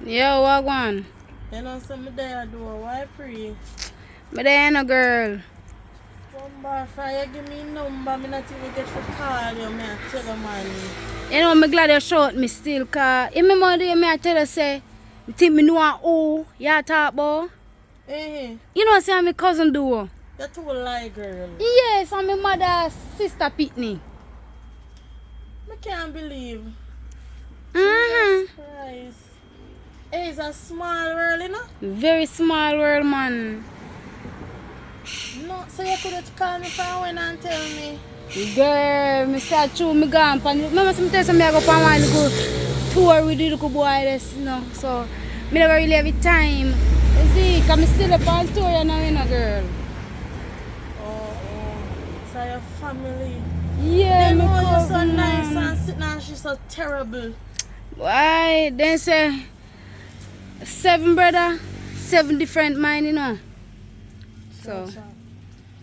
Yo, what one? You know, some there do why free? Me there no girl. Number fire, give me number. Me not even get to call you. Me I tell you, man. You know, me glad you showed me still, cause you remember the day me I tell you say, you think me know who you talk about? Eh, You know, say my cousin do. you're too lie, girl. Yes, and my mother's sister Pitney. I can't believe. Mm-hmm. Christ. Hey, it's a small world, you know? Very small world, man. No, so you could have called me from when and tell me. Girl, me say true, me gone pan. Remember some tell me I go pan one little tour with the little boy this, you know. So me never really have the time. You see, cause me still up on tour, you know, girl. Oh. So your family. Yeah, They my know you're so cousin, nice man. and sitting and she's so terrible. Why? They say 7 brother, 7 different mind, you know. So,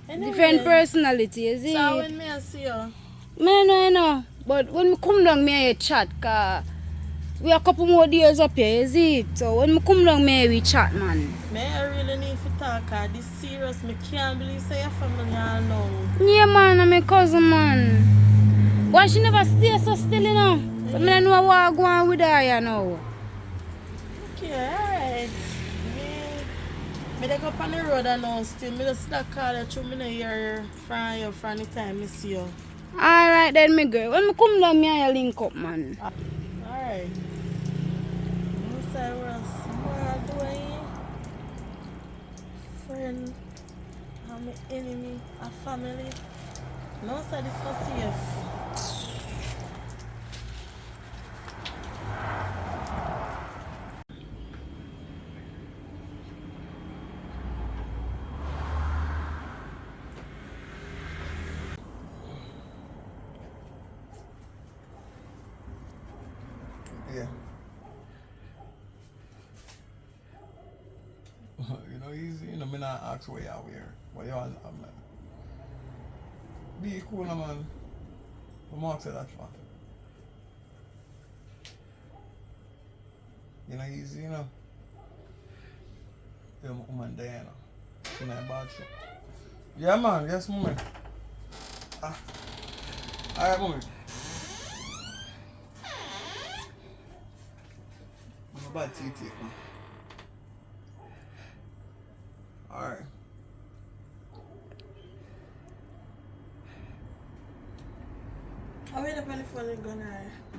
Anyway, different personality, is it? so when me I see you, Man, I know. But when we come down, me I chat, cause we a couple more days up here, is it? So when we come down, me we chat, man. me I really need to talk, cause this serious, me can't believe say your family all know. Yeah, man, I'm my cousin, man. Why she never stay so still, you know? So I don't know what I go on with her, you know. Okay, alright. Me dey go up on the road and now still. Me just start calling through. Me no hear from you from the time I see you. Alright then, my girl. When I come down, me I link up, man. Alright. No say what's more doing. Friend, I'm an enemy, a family. No say this for safe. Yeah. You know, easy. You know, me not ask where you are here. What you want, man. Be cool, man. I'm not say that for. You know, easy, you know. You're my woman there, you know. You know, bad shit. Yeah, man. Yes, moment. Ah. Alright, moment. I'm a bad tea, man. Alright. How many penny for the gun?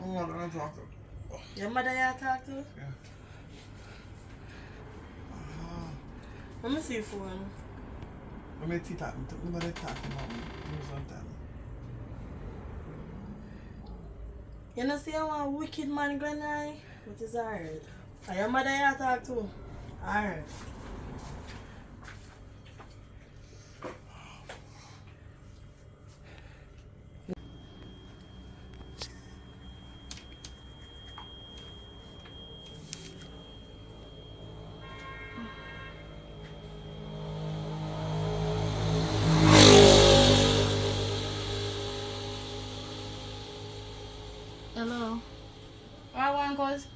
I'm not gonna talk to. Your mother you talk to? Yeah. Let me see your phone. Let me tea talk. Nobody talking about me. Sometimes. You know, see how a wicked man going on? What is hard? And your mother you talk to? Alright. Hello. What one cause?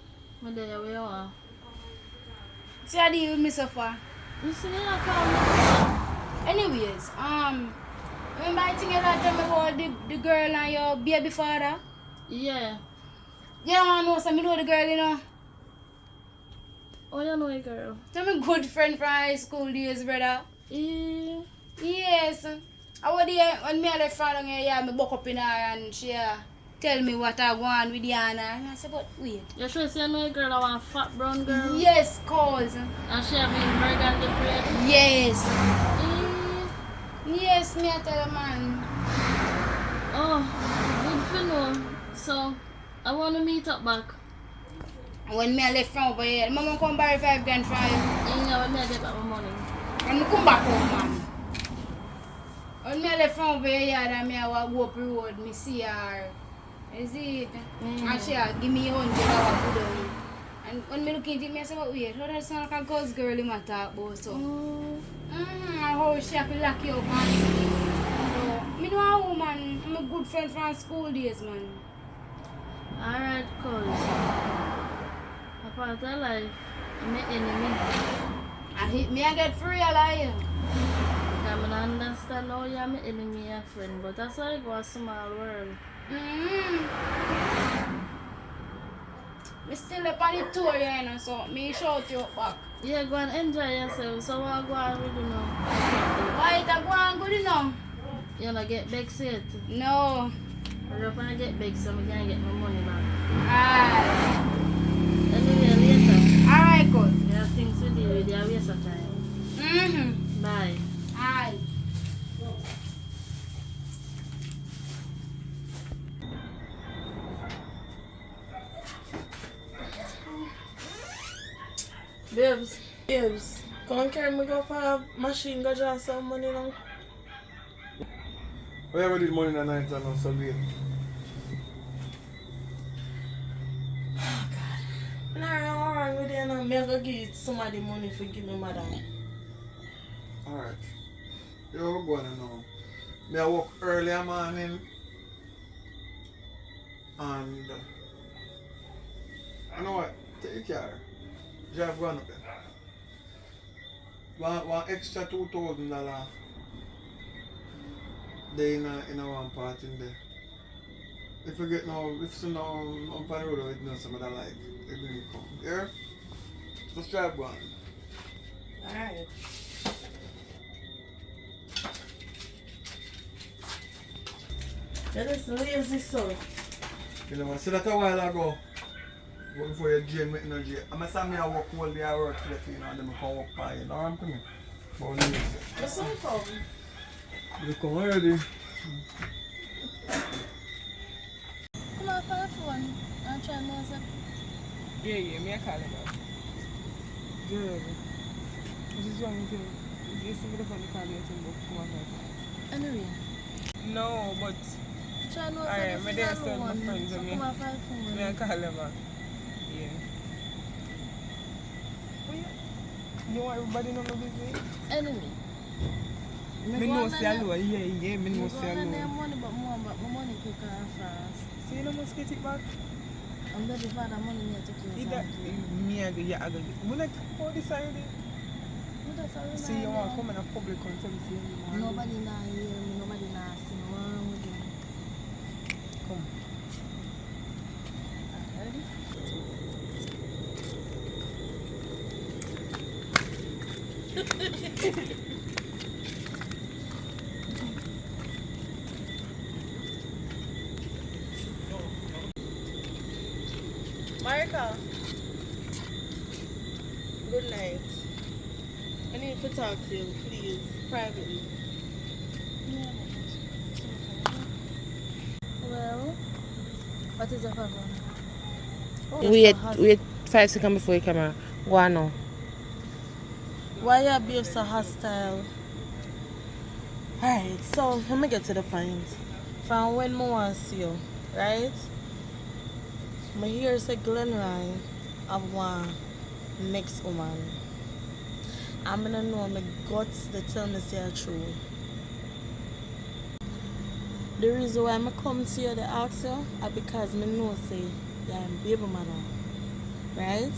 Me there, where you are? See how deal with me so far. You see me I come. Anyways, remember I think you that time about the girl and your baby father? Yeah. You don't want to know, so me know the girl, you know. Oh, you know a girl. Tell me good friend from high school days, brother. Yeah. Yes. I was there when me and the friend here, yeah, me buck up in her and she tell me what I want with Yana. And I said, but wait. You sure say you know a girl that want fat brown girl? Yes, cause. And she having burgundy plate? Yes. Yeah. Yes, me I tell you, man. Oh, good for know. So, I want to meet up back. When me I left from over here, mama come borrow 5 grand from you. Yeah, when me I get back my money. And me come back home, man. When me I left from over here, and me I walk up the road, me see her. Is it? And she give me $100 good on it. And when me look into it, me I say, but wait, how that sound like a ghost girl in my talk about so? And how she have to lock you up and so, me know a woman, I'm a good friend from school days, man. Alright, cuz. Apart of life, I'm an enemy. I hit me, I get free, I lie. I don't understand how you're my enemy and friend, but that's how it goes, small world. Me still up on the tour, you know, so me shout you up back. Yeah, go and enjoy yourself, so what go on with you now? Why it a go on good enough? You not get vexed yet? No. Hurry up and get vexed so I can get my money back. Alright. Anyway, later. Alright, good. You have things to do with, you waste of time. Bye. Alright. Babes, come carry me go for a machine, go draw some money now. We ever did money in the night and not so late. Oh God. I don't know what's wrong with you now. Me I go give somebody money for give me mother. Alright. You know what going on now? Me I work early in the morning and I know what? Take care. Drive one up there. One extra $2,000 there in one part in there. If you get no, if you know on the road with no some other like, it will come. Yeah? Just drive one. Alright. That is lazy son. You know, I said that a while ago. Before you jail me in the jail. I'm saying I work all day I work today, you know, and then I come work by you know what I'm coming? But lazy. Your son come. You come already. Come on, call the phone. I'm trying to know what's up. Yeah, me I call him up. Good. This is wrong with you. You see me the phone call you and come on. Anyway, No, but I'm trying to know alright, what's my up. dad This is still the my one. friends So and come on, call the phone. me I call him up. Yeah. But yeah, you want everybody know no busy? Anyway. Me know say alone, yeah, me know say I alone. money, but my money quick and fast. So you know must get it back? I'm ready for the money me to take Either me I go, yeah, I go. We like all this already. So you want to come in a public and tell me say you want Nobody now hear me, nobody now see me. What wrong with you? come. Ready? Marika. Good night. I need to talk to you, please, privately. Well, what is the problem? Wait 5 seconds before you come out. Go on now. Why you being so hostile? Alright, so let me get to the point. From when I want to see you, right? I hear say Glenroy have one next woman. I'm gonna know my guts to tell me say it's true. The reason why I come to you to ask you is because I know say you're a baby mother. Right?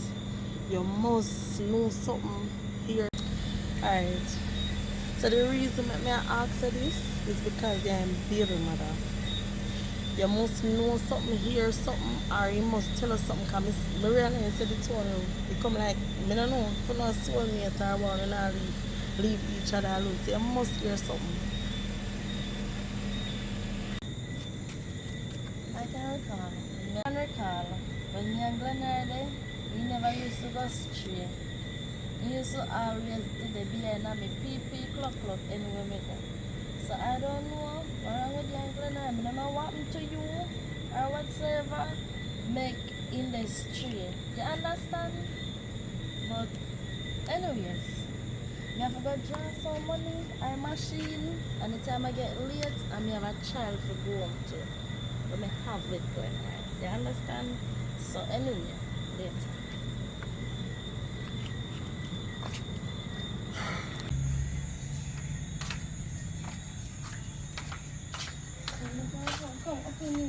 You must know something here. Alright. So the reason that I ask you this is because you're a baby mother. You must know something, hear something, or you must tell us something. Because I realize that the two of you, they come like, I don't know, if you're not soulmate or one and all leave each other alone. So you must hear something. I can recall when me and Glenn are there, we never used to go straight. We used to always do the behind me pee clock anywhere we go. So I don't know what wrong with you and Glenn. I don't know what happened to you or whatsoever. Make in the street. You understand? But anyways, me have to go draw some money or machine, and the time I get late and me have a child to go home to. But me have it going right. You understand? So anyway, later. Come, open me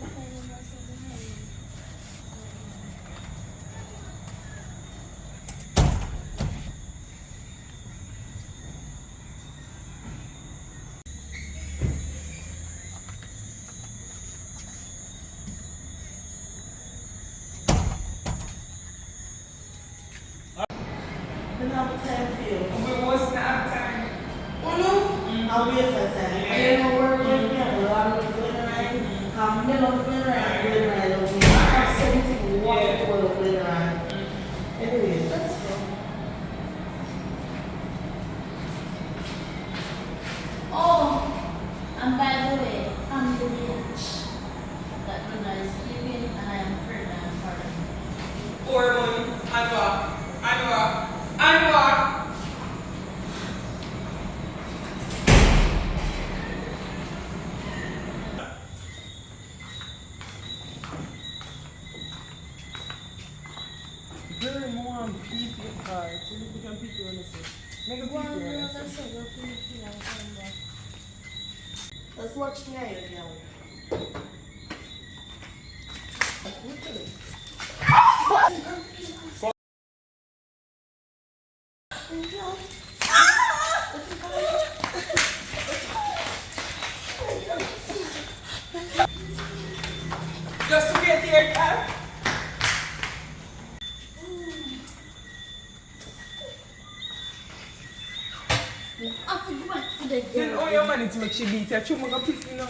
I don't have time for you. We must have time. Oh no? I'll waste my time. I don't know where with me. I'm going to Glenroy. I'm middle of Glenroy and Glenroy love me. I have 17 wonderful of Glenroy. Anyway, let's go. Oh, and by the way, I'm the bitch that Luna is sleeping and I am pregnant for him. 4 months. Anwa. Let's watch me again. Just to get here, car. Then all your money to make she beat her. Chuma go pick me now.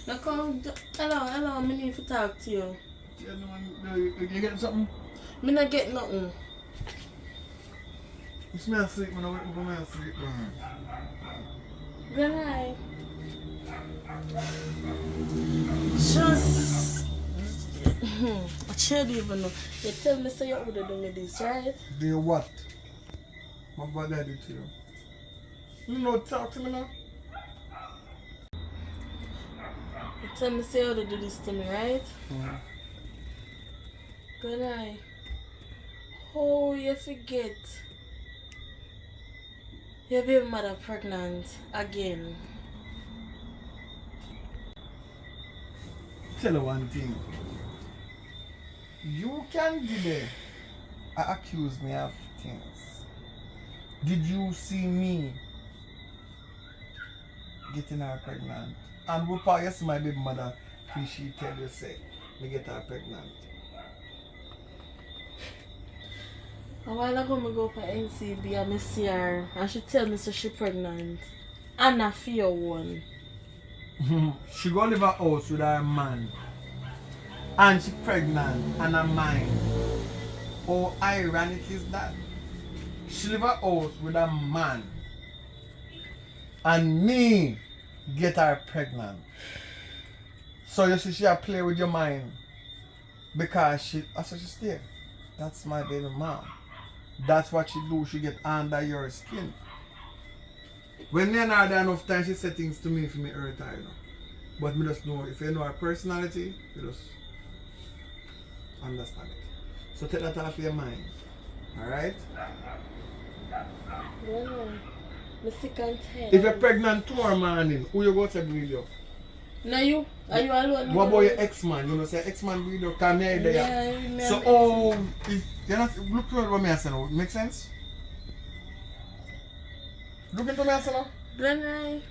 Now come, hello, I need to talk to you. You getting something? Me not get nothing. It's me asleep when I wake up, I'm asleep. Good night. Just... I can't even know. You tell me say you would have done me this, right? Do you what? My brother did to you. You know, talk to me now. You tell me say you would have do this to me, right? Mm-hmm. Good night. Oh, you forget. Your baby mother pregnant again. Tell her one thing. You can today accuse me of things. Did you see me getting her pregnant? And what part yes my baby mother till she tell you say me get her pregnant? A while ago I go for NCB and I see her and she tell me so she pregnant. And I fear one. She go live a house with her man. And she pregnant and a man. How ironic is that? She live a house with a man. And me get her pregnant. So you see she a play with your mind. Because that's what she stay. That's my baby mom. That's what she do. She get under your skin. When me and her there enough time, she say things to me for me hurt her, you know. But me just know, if you know her personality, you just understand it. So take that off your mind. Alright? No. I'm sick and tired. If you're pregnant tomorrow morning, who you go to breed you? No, you? Are you alone? What about your ex-man? You know, say ex-man breed you, come here there. Yeah, so, oh, if you're not, look at what I say now. Make sense? Look into me I say now. Good night.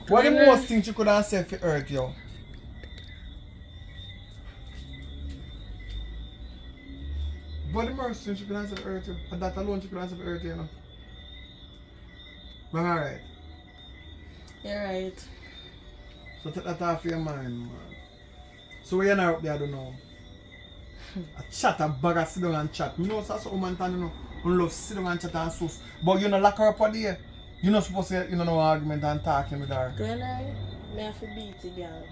What the most things you could have said for hurt you? What the most things you could have said for hurt you? And that alone you could have said for hurt you, you know? But alright. You're right. So take that off your mind, man. So when you're not up there, I don't know. A chat, a bag of sit down and chat. You know, so that's what woman can, you know. You love sit down and chat and so. But you know, lock her up out there. You're not supposed to, you know, no argument and talking with her. Good night. Me have to beat it, girl.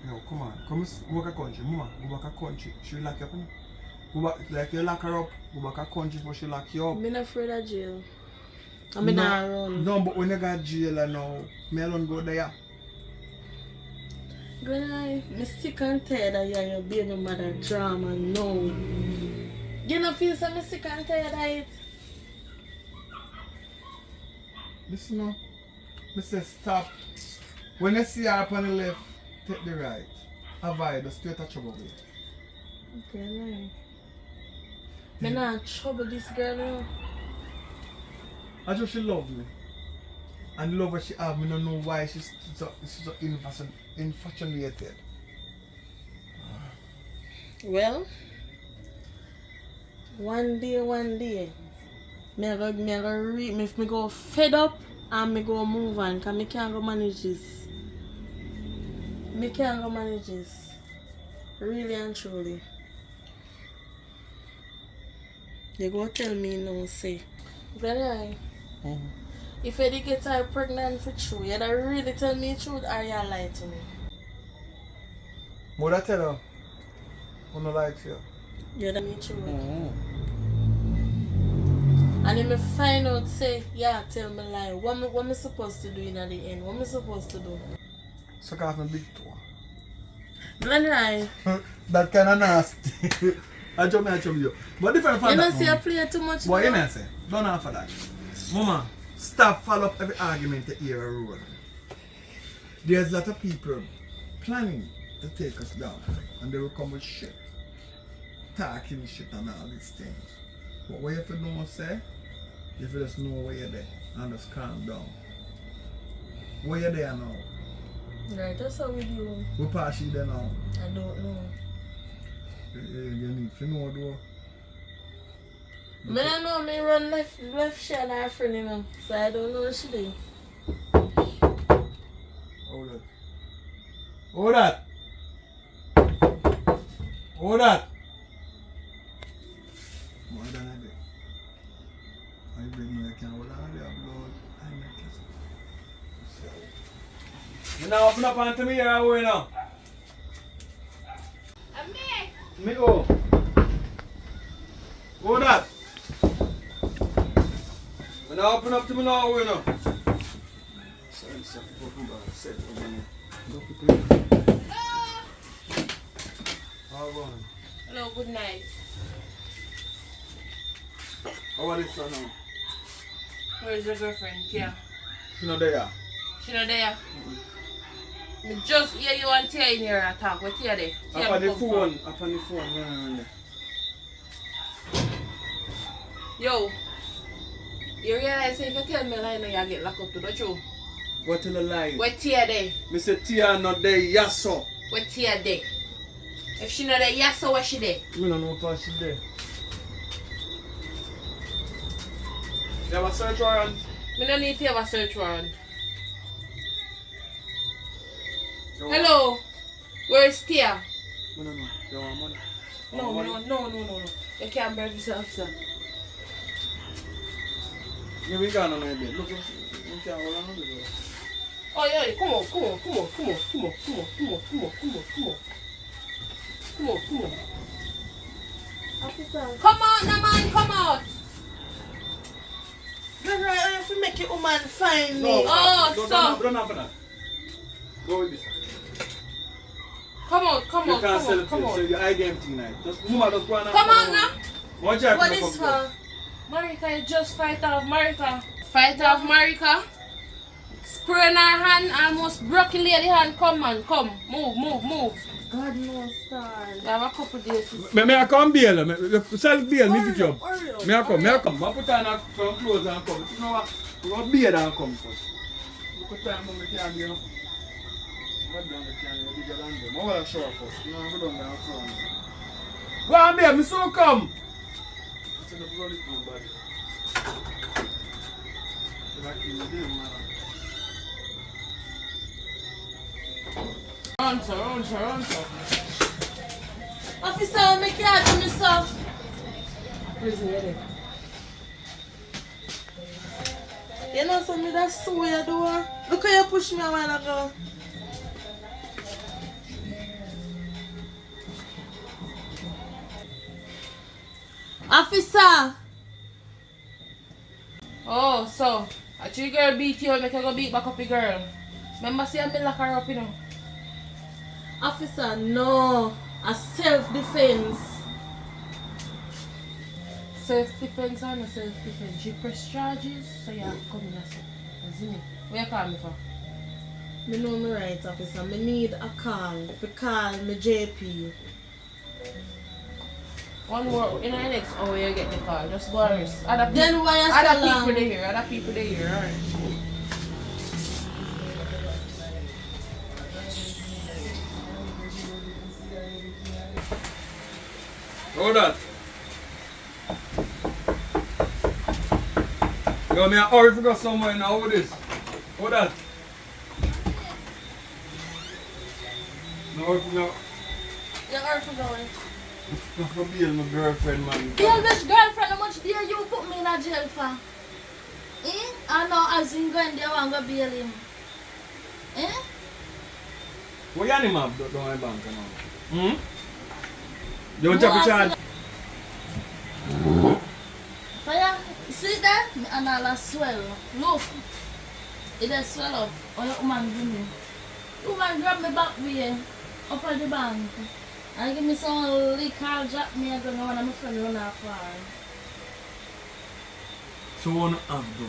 Yo, come on. Come work a country. Mama, go back a country. She will lock you up, you know? Go back, like you lock her up, go back a country before she lock you up. I'm not afraid of jail. I'm not run. No, but when you got jail now, me alone go there. Good night. I'm sick and tired of you and your baby mother drama, no. You don't feel so I'm sick and tired of it? Listen now. I say stop. When you see her up on the left, take the right. Avoid the straight of trouble way. Good night. I'm not trouble this girl now. I just she love me. And the love that she have, I don't know why she's so infatuated. Well, one day, me go fed up and me go move on because me can't go manage this. Me can't go manage this. Really and truly. You go tell me no say. Good night. If you did get her pregnant for true, you'd really tell me the truth or you lie to me? Would I tell her? Who no like you? You'd tell me the truth. And if I find out, say, yeah, tell me lie, what am I supposed to do in the end? What am I supposed to do? Suck off my big toe. Glen right. That kind of nasty. I trouble you. But different from You that. don't see I play too much. What now? you may say? Don't offer that. Mama, stop follow up every argument to hear a road. There's a lot of people planning to take us down. And they will come with shit. Talking shit and all these things. But what you have to know, say, you have to just know where you're there and just calm down. Where you're there now? Right, that's how we do. We pass you there now. I don't know. You need to know though. Me I know me run left shot and her friend, you know. So I don't know what she do. Hold that. Hold that. Hold that. More than a bit. I bring me a can hold on their blood. I make it. You now open up onto me here away now. Me oh. Hold that. You now open up to me now away now. Sorry, sir. Hello, good night. How are this son now? Where is your girlfriend? Kia? She not there. She not there? Me just hear you and Tia in here talk. What Tia there? Tia Up on the come phone. from. Up on the phone. Run there. Yo, you realize if you tell me a lie now you get locked up to the truth? What tell a lie? Where Tia there? Me say Tia not there. Yes sir. Where Tia there? If she not there, yes, so where she there? Me don't know if she there. You have a search warrant? Me no need to have a search warrant. You Hello, where is Tia? Me don't know. You want money? No. You can't break yourself, sir. Me we gone on my bed. Look, you can't hold on to it. Oh yeah, come on. Officer. Come on, no man, come out. Then right, I have to make your woman find No, me. don't have that. Go with this. Come on. You can't sell it, so you hide them tonight. Just move out, just go on. Come on now. What you What is for? Marika, you just fight off Marika. Fight off Marika. Spray in her hand, almost broke the lady hand. Come man, come. Move. God knows, star. You have a couple days. May I come bail? Self bail, me pick you up. Hurry up. May I come? I put on some clothes and come. You know what? We go bail and come first. Look at time when we can't be, you know. What down the can you bigger than them? I want to show up first. You know, we don't have front. Go on bail, me so come. I said the blood is my body. If I kill you, man. Run, sir. Officer, make you do me stuff. Prison, yeah. You know something that's so you do. Look how you push me a while ago. Officer! Oh, so a 3 girl beat you, make her go beat back up the girl. Remember see me lock her up, you know. Officer, no. A self-defense. Self-defense or no self-defense? She press charges, so you have to come in and see me. Where you call me for? Me know me right, officer. Me need a call. If you call me JP. One more, in the next hour you get the call. Just go and rest. Then why you Other so long? people they here, alright. Hold that. Yo, me a hurry to go somewhere now. Hold this. Hold that. No hurry to go. You're hard for going. Not for being my girlfriend, man. Deal with girlfriend, how much dare you put me in a jail for? Eh? I know as in going there, I'm going to bail him. Eh? What you name have down my bank now? You want to take a charge? Fire, see that? And I'll swell. Look. It has swell up. Or your woman do me. Woman grab me back way up at the bank. And give me some liquor, drop me, I don't know when I'm a friend run off far. So what you have do?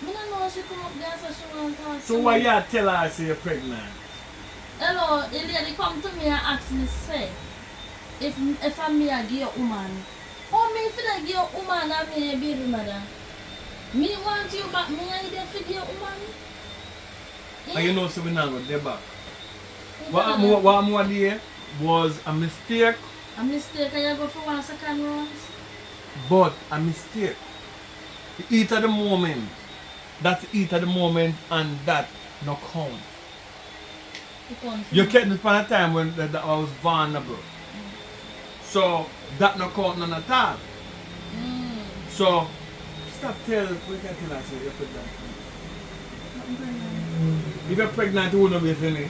I don't know she come up there so she want to talk So why you tell her say you're pregnant? Hello, the lady come to me and ask me say if I'm me a give a woman. Oh me if I give a woman and me a baby mother. Me want you back, me I there for give a woman. And you know so we not go there back. What more there was a mistake. A mistake and you go for 1 second round. But a mistake. The eat at the moment. That's eat at the moment and that no count. You kept this at a time when that I was vulnerable. So that no count none at all. So stop telling we can tell us you're pregnant. If you're pregnant, you wouldn't be feeling.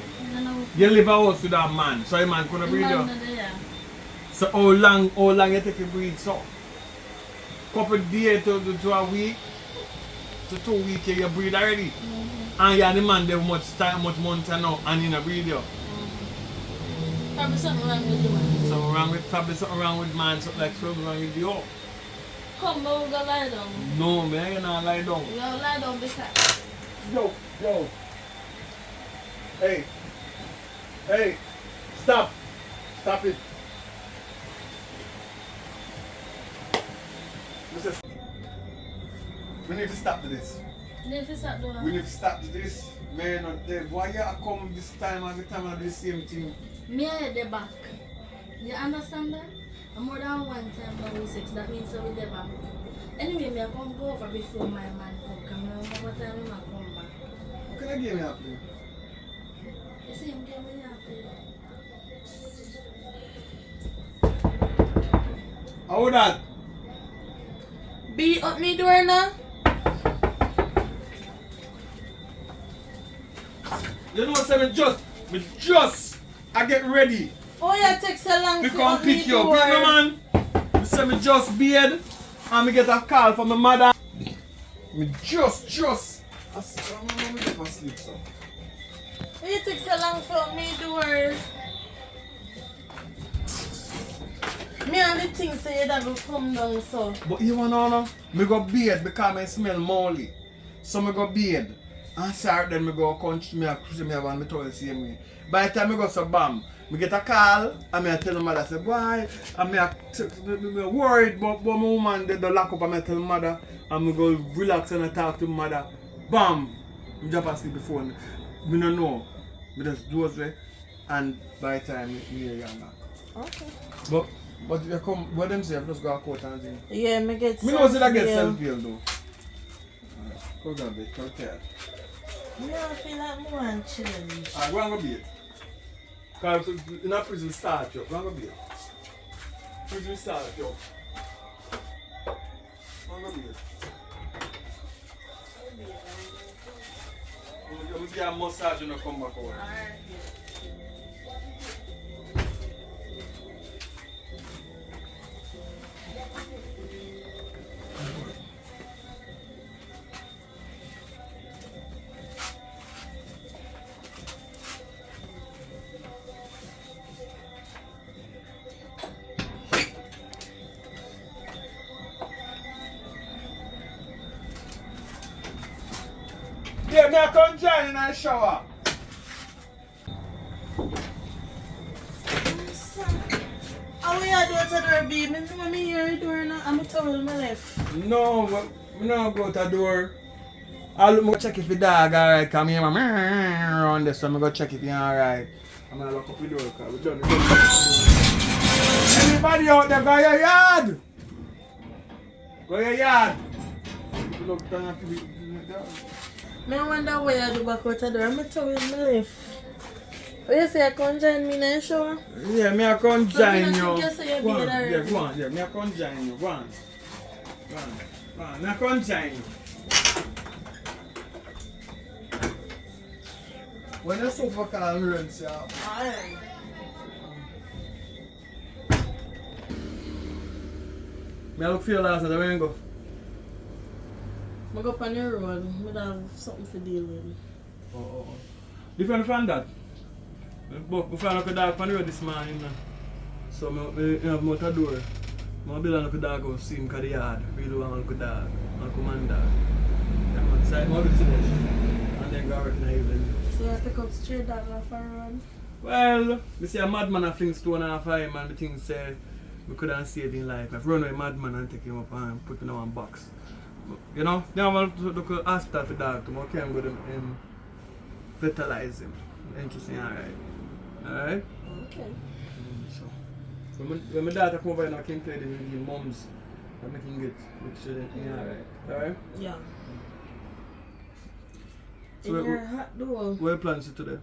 You live a house with a man, so a man couldn't breed you. So how long you take to breed so? Couple days to a week to 2 weeks you breed already. And you are the man there much time, much months now and you not breed you. Probably something wrong with you, man. Probably something wrong with man, something like something wrong with you. Come, but we go lie down. No, man, you not lie down. We go lie down because. Yo. Hey, stop it. Listen. We need to stop this. We need to stop doing. We need to stop this. Man, not dead. Why you come this time every time I do the same thing? Me and the back. You understand that? And more than 1 time now we 6. That means we're the back. Anyway, me I come go over before my man come. Come here, what time I come back. How can I give me a play? You see him give me a play. How that? Be up me door now. You know what I'm saying? I get ready. Oh, you take so long to to come open pick the you up. door. You know, man? I say me just beard and me get a call from my mother. Me just. I say, I'm never sleep, so. Why you take so long to open me door? Me and the thing say that will come down so. But you wanna know? Me go beard because I smell molly. So me go beard. And start then me go country me a cruise me and me tell the same way. By the time me go so bam, me get a call and me tell my mother say boy, and me worried but my woman they lock up and me tell my mother and me go relax and I talk to my mother. Bam! Me jump asleep before me don't know. Me just doze there and by the time me hear you now. Okay. But you come, what them say, I just go to court and thing. Yeah, me get Me know say that get self-bail. self-bail though. Go down bit, go tell. Me don't feel like me want challenge. Alright, go and go beat. Because in a prison start you, go and go beat. Prison start you. Go and go beat. I'm going to give you a massage and come back over. Yeah, me I come join in the shower. How we are doing to the door, babe? Me know me hear the door now. I'm a towel my left. No, but me no go to the door. I'll look check if the dog alright, come here around this, so I'm go check if you're alright. I'm gonna lock up the door because we're done. Anybody out there, go your yard! Go your yard! Look down at the dog. Me wonder why I do back out the door. I'm a towel my left. Oh, you say I come join me in the shower? Yeah, me I come join you. So you say you're Go on, beard already? yeah, go on, yeah, me I come join you. Go on. Me I come join you. When you super calm, rinse you up. Alright. Me look for you last night, where you go? I go up on the road. I have something to deal with. Oh. Different from that. I found a dog on the road this morning. So I have out a door. I build a dog out see him because the yard. Really want a dog. A command dog. I'm outside, I do finish. And then go work in the evening. So you take up straight dog off a run? Well, I see a madman a fling stone off of him and the thing say we couldn't save his life. I've run away madman and take him up and put him in one box. But, you know, then I want to look at hospital for dog tomorrow. I can go to him fertilize him. Interesting, alright. Alright? Okay. So when my daughter come over and I can play the mums and make him get with children, alright? Alright? Yeah. So in your hot door. What are your plans for today?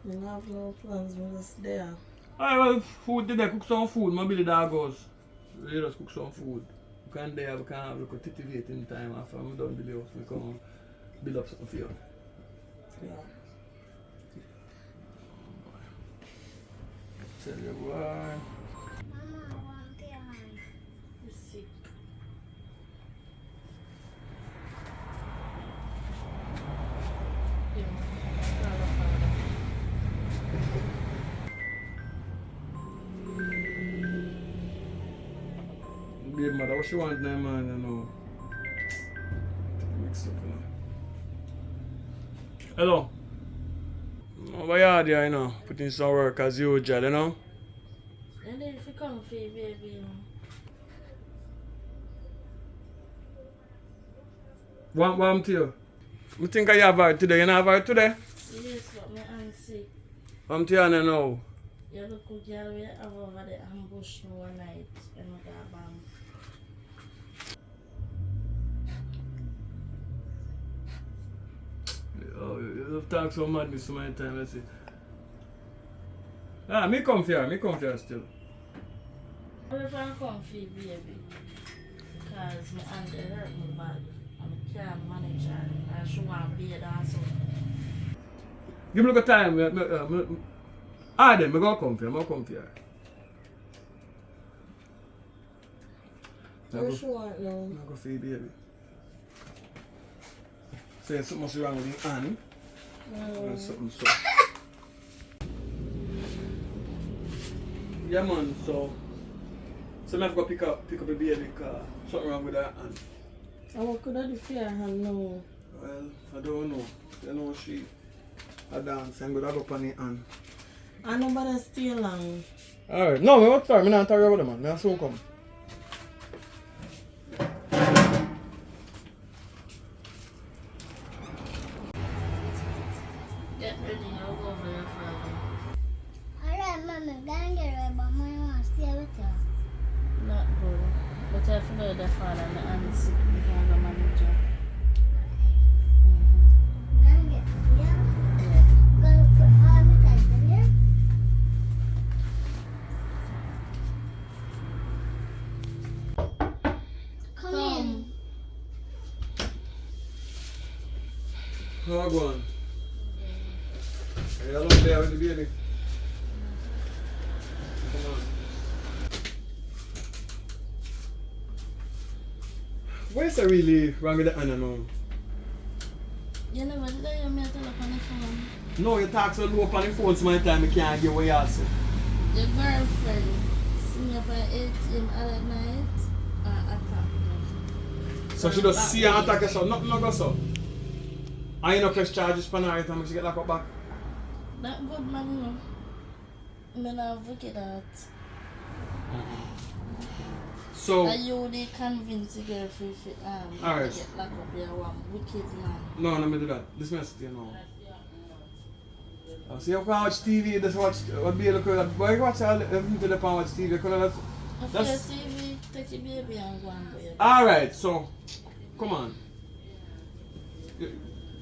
I have no plans, I'm just there. Alright, well, food today, cook some food, my Billy dog goes. We just cook some food. We can there, we can have like a titivate in time after I'm done with the house. We come build up something for you. Yeah. Tell you boy. Mama, I want the eye. You're sick. Baby mother, what she want now, man, you know? Mix up, you know. Hello. Over here, there, you know, putting some work as usual, you know? And then if you come for your baby, you know. What am to you? I think I have her today. You not have her today? Yes, but my aunt sick. I'm to you now. You look good, girl, we have over the ambush me one night and we got bomb. Oh, you've talked so madness so many times, let's see. Ah, me come here still. I'm going to come for your baby. Because my aunt hurt me bad. And I can't manage her. And she want to be there also. Give me a little time. Then, I'm going to come here. What you want now? I'm going to feed baby. Say something must be wrong with the hand. Something so. Yeah man, so I have to go pick up the baby because something wrong with her hand. And what could I do for your hand now? Well, I don't know. You know she a dance and go up on the hand. I know but that's still long. Alright, no, I'm not sorry, I'm not talking about the man. I soon come. Get ready, I'll go over your father. Alright, Mama, go and get ready, but Mama wants to stay with you. Not good. But I follow the father and the aunt sick because the manager. Go and get yeah. Go look for all the guys in there. Come in. How are you going? Are you alone there with the baby? Come on. What is really wrong with the Anna now? You never did I hear me tell up on the phone? No, you talk so low on the phone so many times I can't get away also. Your girlfriend see me up at 8 a.m. at night and attack me. So she just see and attack yourself, nothing no go so. And you know press charges for her every time she get locked up back. That good man, you know. I not wicked at. So, Are you the convince the girl if alright. get locked up there one wicked man? No, let me do that. This message you know. So you can watch TV, just watch what be look at boy watch all everything to the pan watch TV because That's TV, take your baby and go and boy. alright, so come on.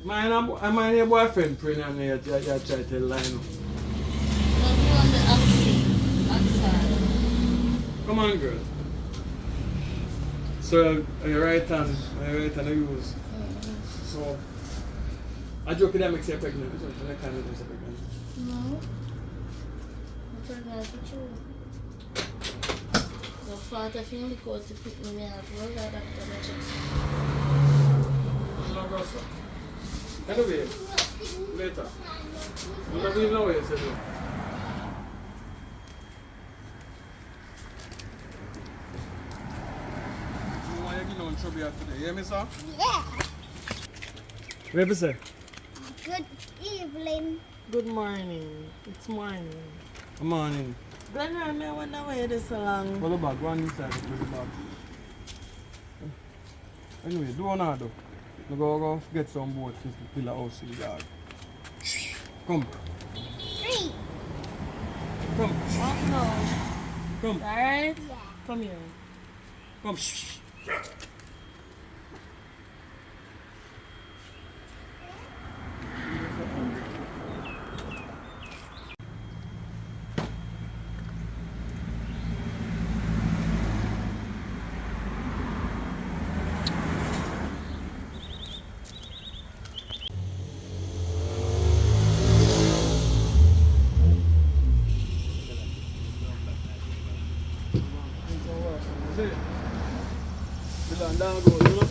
My your boyfriend praying and you try to line up. No, you on the outside. Come on girl. So your right hand I use. So I joke that makes you pregnant. It's not kind of makes you pregnant. No. I'm pregnant for true. The fact I feel like to pick me up. Well, that after the check. It's not gross. Anyway, later. You don't even know what you said. Why you getting on trouble today? You hear me, sir? Yeah. What you say? Good evening. Good morning. It's morning. Good morning. Glenn, I wonder why you this so long. Pull the bag, go on inside, pull the bag. Anyway, do one do. We go get some boat to build a house in the yard. Come. 3. Come. Oh, no. Come. Alright? Yeah. Come here. Come. Down go, you know?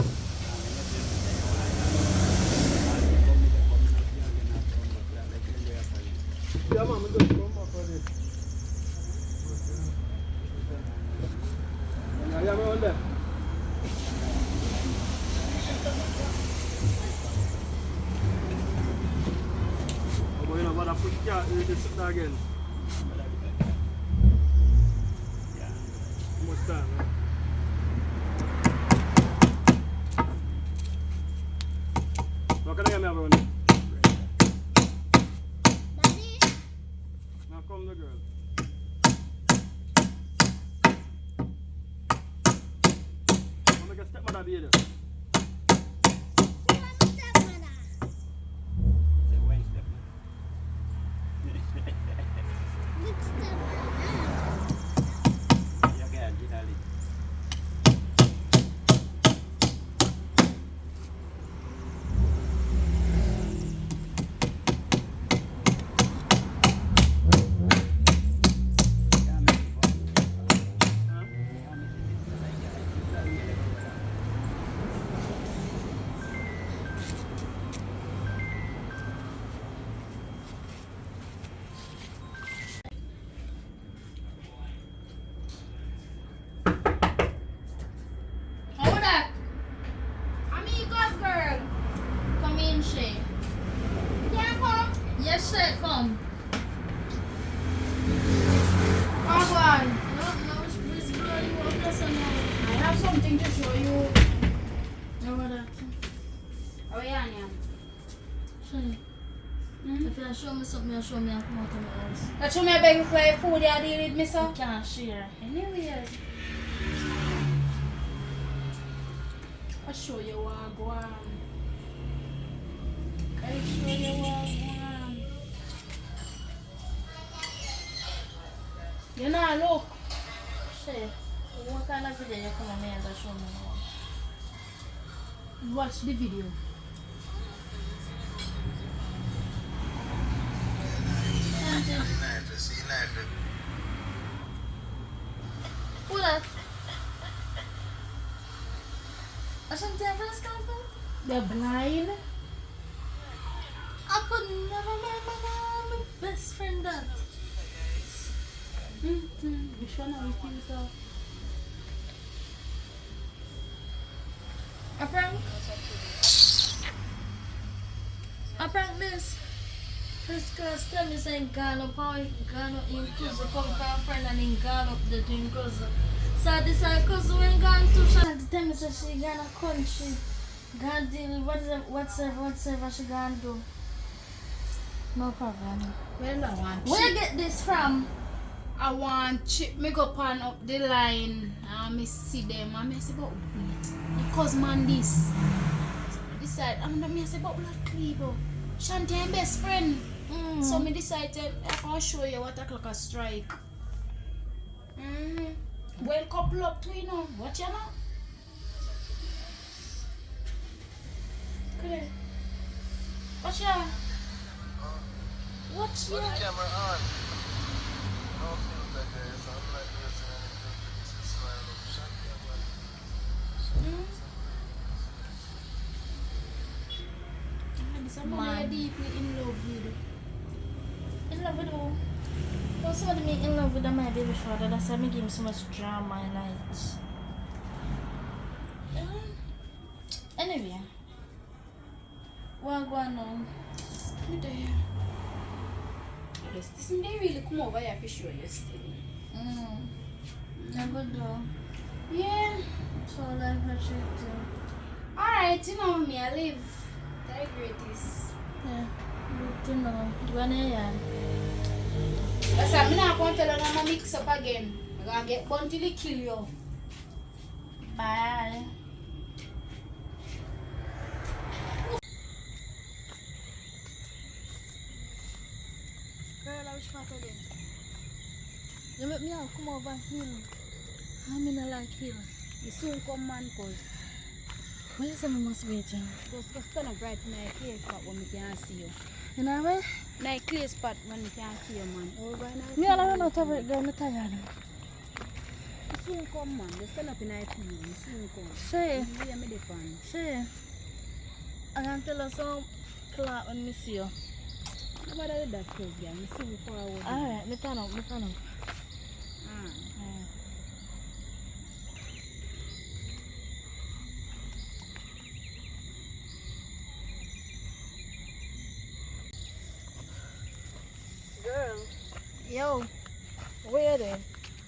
Yeah, man, I'm going to come back for this. Yeah, I'm on there. Oh, boy, you know what? I put the sit there again. How much time, man? Now can I get me everyone? Daddy? Now come the girl. I'm going to stepmother be there. You want a stepmother? Which stepmother? Hold that. Amigos, girl. Come in, Shay. Can't come. Yes, Shay, come. Come on. No, please, bro, you want this or no? I have something to show you. No, what that? Oh, yeah, yeah. Shay. If you show me something, you show me I come out of my house. That's why I beg you for your food you deal with me, sir. You can't share. Anyways. I'll show you what I go on. I'll show you what I go on. You know, look. Shay, what kind of video you come on me and show me now? Watch the video. Who that? Ashanti and friends come from? They're blind. I could never remember my best friend that. Which one are we thinking? A prank? A prank this. First class tell me saying gone up how gone up in cousin come from a friend and in gone up the twin cousin. So this her cousin when gone to she tell me say she gone a country. Gone deal whatever she gone do. No problem. Well, I want Where you get this from? I want chip me go pan up the line. I see them. I say, but wait. Because man this. So I decide, I'm not me say, but Black Clevo. Shanti and best friend. So me decided I'll show you what o'clock a strike. Well, couple up to you know. What you know? Watch ya. Watch ya. The camera on. No filter there, so I'm not using any filter. This is why I love shot Man. Deeply in love with. In love with who? Well, somebody me in love with my baby father. That's why I give him so much drama and night. Anyway. What going on? Me there. Yes, this may really come over here for sure yesterday. I good though. Yeah. So life I should do. Alright, you know me, I live. I agree this. Yeah. Good to know. Do you want to hear? That's why I'm not going to tell you I'm going to mix up again. I'm going to get burnt till they kill you. Bye. Girl, I wish part again. You make me out come over here. I'm in a like here. You soon come, man, cause Where is the must be, John? just stand up right in a clear spot when we can't see you. You know where? In a clear spot when we can't see you, man. Over in a Me all around out of it, girl. I'm tired. You soon come, man. Just stand up in a field. You soon come. Shay. You hear me the fan. Shay. I can tell us some clock when me see you. Nobody did that close, yeah. You see me for a while. Alright, me turn up. Girl, Yo, where they?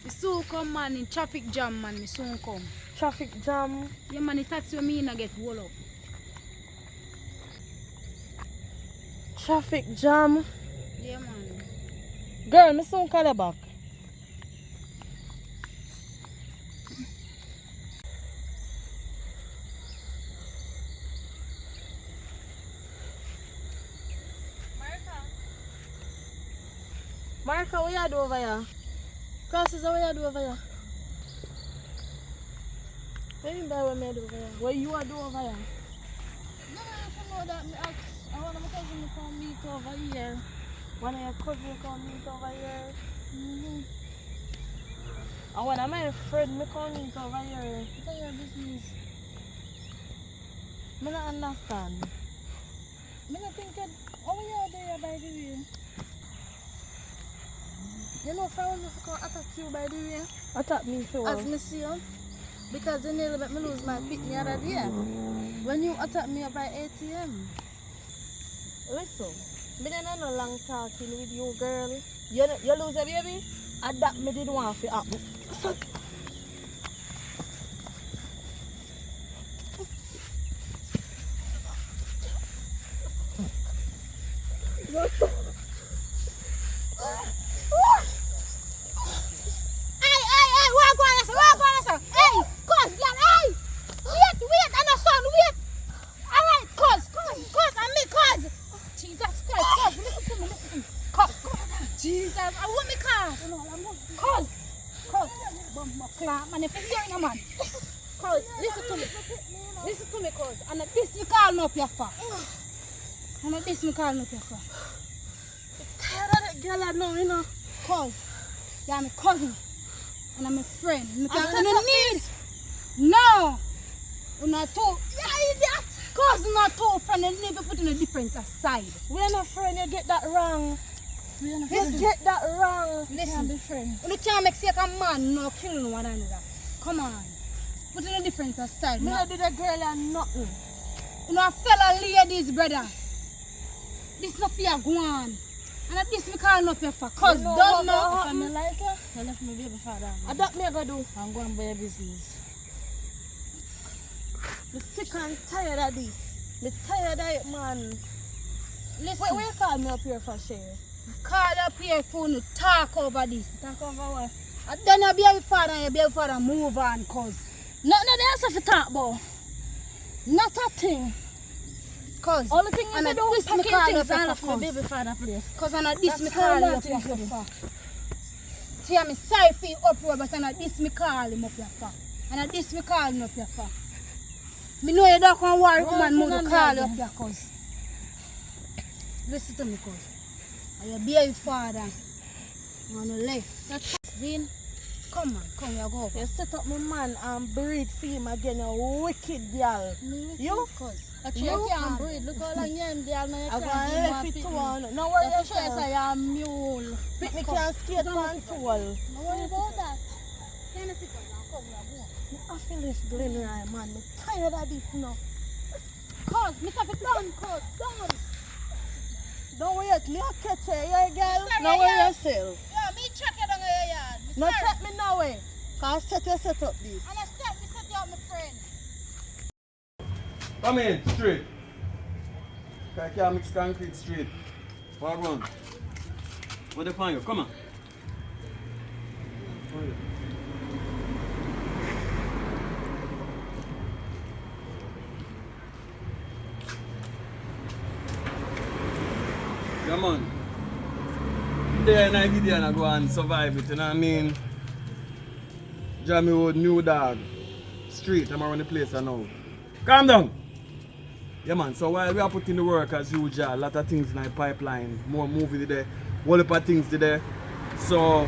you soon come, man. In traffic jam, man. You soon come. Traffic jam. Yeah, man. The taxi with me in get wall up. Traffic jam. Yeah, man. Girl, me soon call you back. Marka, what you do over here? Crosses, what you do over here? What do you mean by what me do over here? What you do over here? No, if you know that, I want my cousin to come meet over here. One of your cousins come meet over here. And one of my friends me come meet over here. What are your business? I don't understand. I don't think that, how you there by the way? You know if I want to come attack you by the way? Attack me for what? As me see you. Because you nearly make me lose my pick the other day. When you attack me by ATM. Listen, me don't no long talking with you, girl. You lose a baby? And that me didn't want to happen. So, Jesus, I want me cause. Man, if you're hearing a man. Cause, listen to me, cause. And this me calling up your fa. And this me calling up your fa. tired of that girl I know, you know. Cause, you're my cousin. And I'm a friend. I I need. No. You're not two. Yeah, idiot. Cause you're not two friend and never put in a difference aside. We're not friends, you get that wrong. You get that wrong. Listen, be friends. you can't make like a man no kill one another. Come on. Put in a difference aside. Me No. not do the girl and nothing. You know, fellow ladies, brother. This not for your go on. And at this we call up your for cause You know don't what know. happened? Me like her. You left me baby father. And that me I go do. I'm going by your business. I'm sick and tired of this. Me tired of it, man. Listen, Where you call me up here for share? call up here for to talk over this. Talk over what? And then your baby father and your baby father move on cause. Nothing else to talk about. Not a thing. Cause Only thing you and can at do this is me fucking call things up and your left my cause. baby father place. Cause and at this That's me how call you that up your thing is. for. See, I'm sorry for you uproar, but and at this me call him up your for. And at this me call him up your for. Me know you don't want worry, woman, move to call you up your cause. Listen to me, cuz. I your baby father. You wanna left. Vin, come on, come, you go over. You set up my man and breed for him again, you wicked girl. You? You can't breathe. Look how long you am there. I'm gonna left it to one. No worry That's yourself. why I am mule. Picnic can't skate control. No worry about that. Can you sit down now? Come, we are going. I feel this Glenroy man. I'm tired of this now. Cuz, me have it done, cuz. Done. Don't worry, me a catch you, yeah, girl. Sorry, No worry yeah. yourself. Yeah, me check you down your yard. Me No sorry. check me now, way. Cause set you set up this. And I set you up, my friend. Come in, straight. I can't mix concrete straight. Walk on. What the find you? Come on. Come on. There and I get there and I go and survive it, you know what I mean? JAMMIWOOD, new dog. Street, I'm around the place now. Calm down. Yeah man, so while we are putting the work as usual, a lot of things in the pipeline, more movie there, whole heap of things there. So,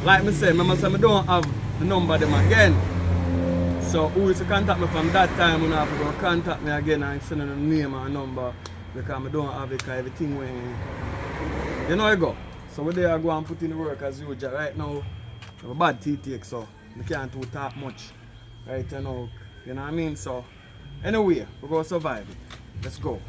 like me say, I don't have the number of them again. So who is to contact me from that time, you have to go contact me again and send them a name and a number because I don't have it, because everything when you know I go. So we there go and put in the work as usual. Right now, I have a bad teeth take, so I can't do talk much. Right now, you know what I mean? So anyway, we're going to survive it. Let's go.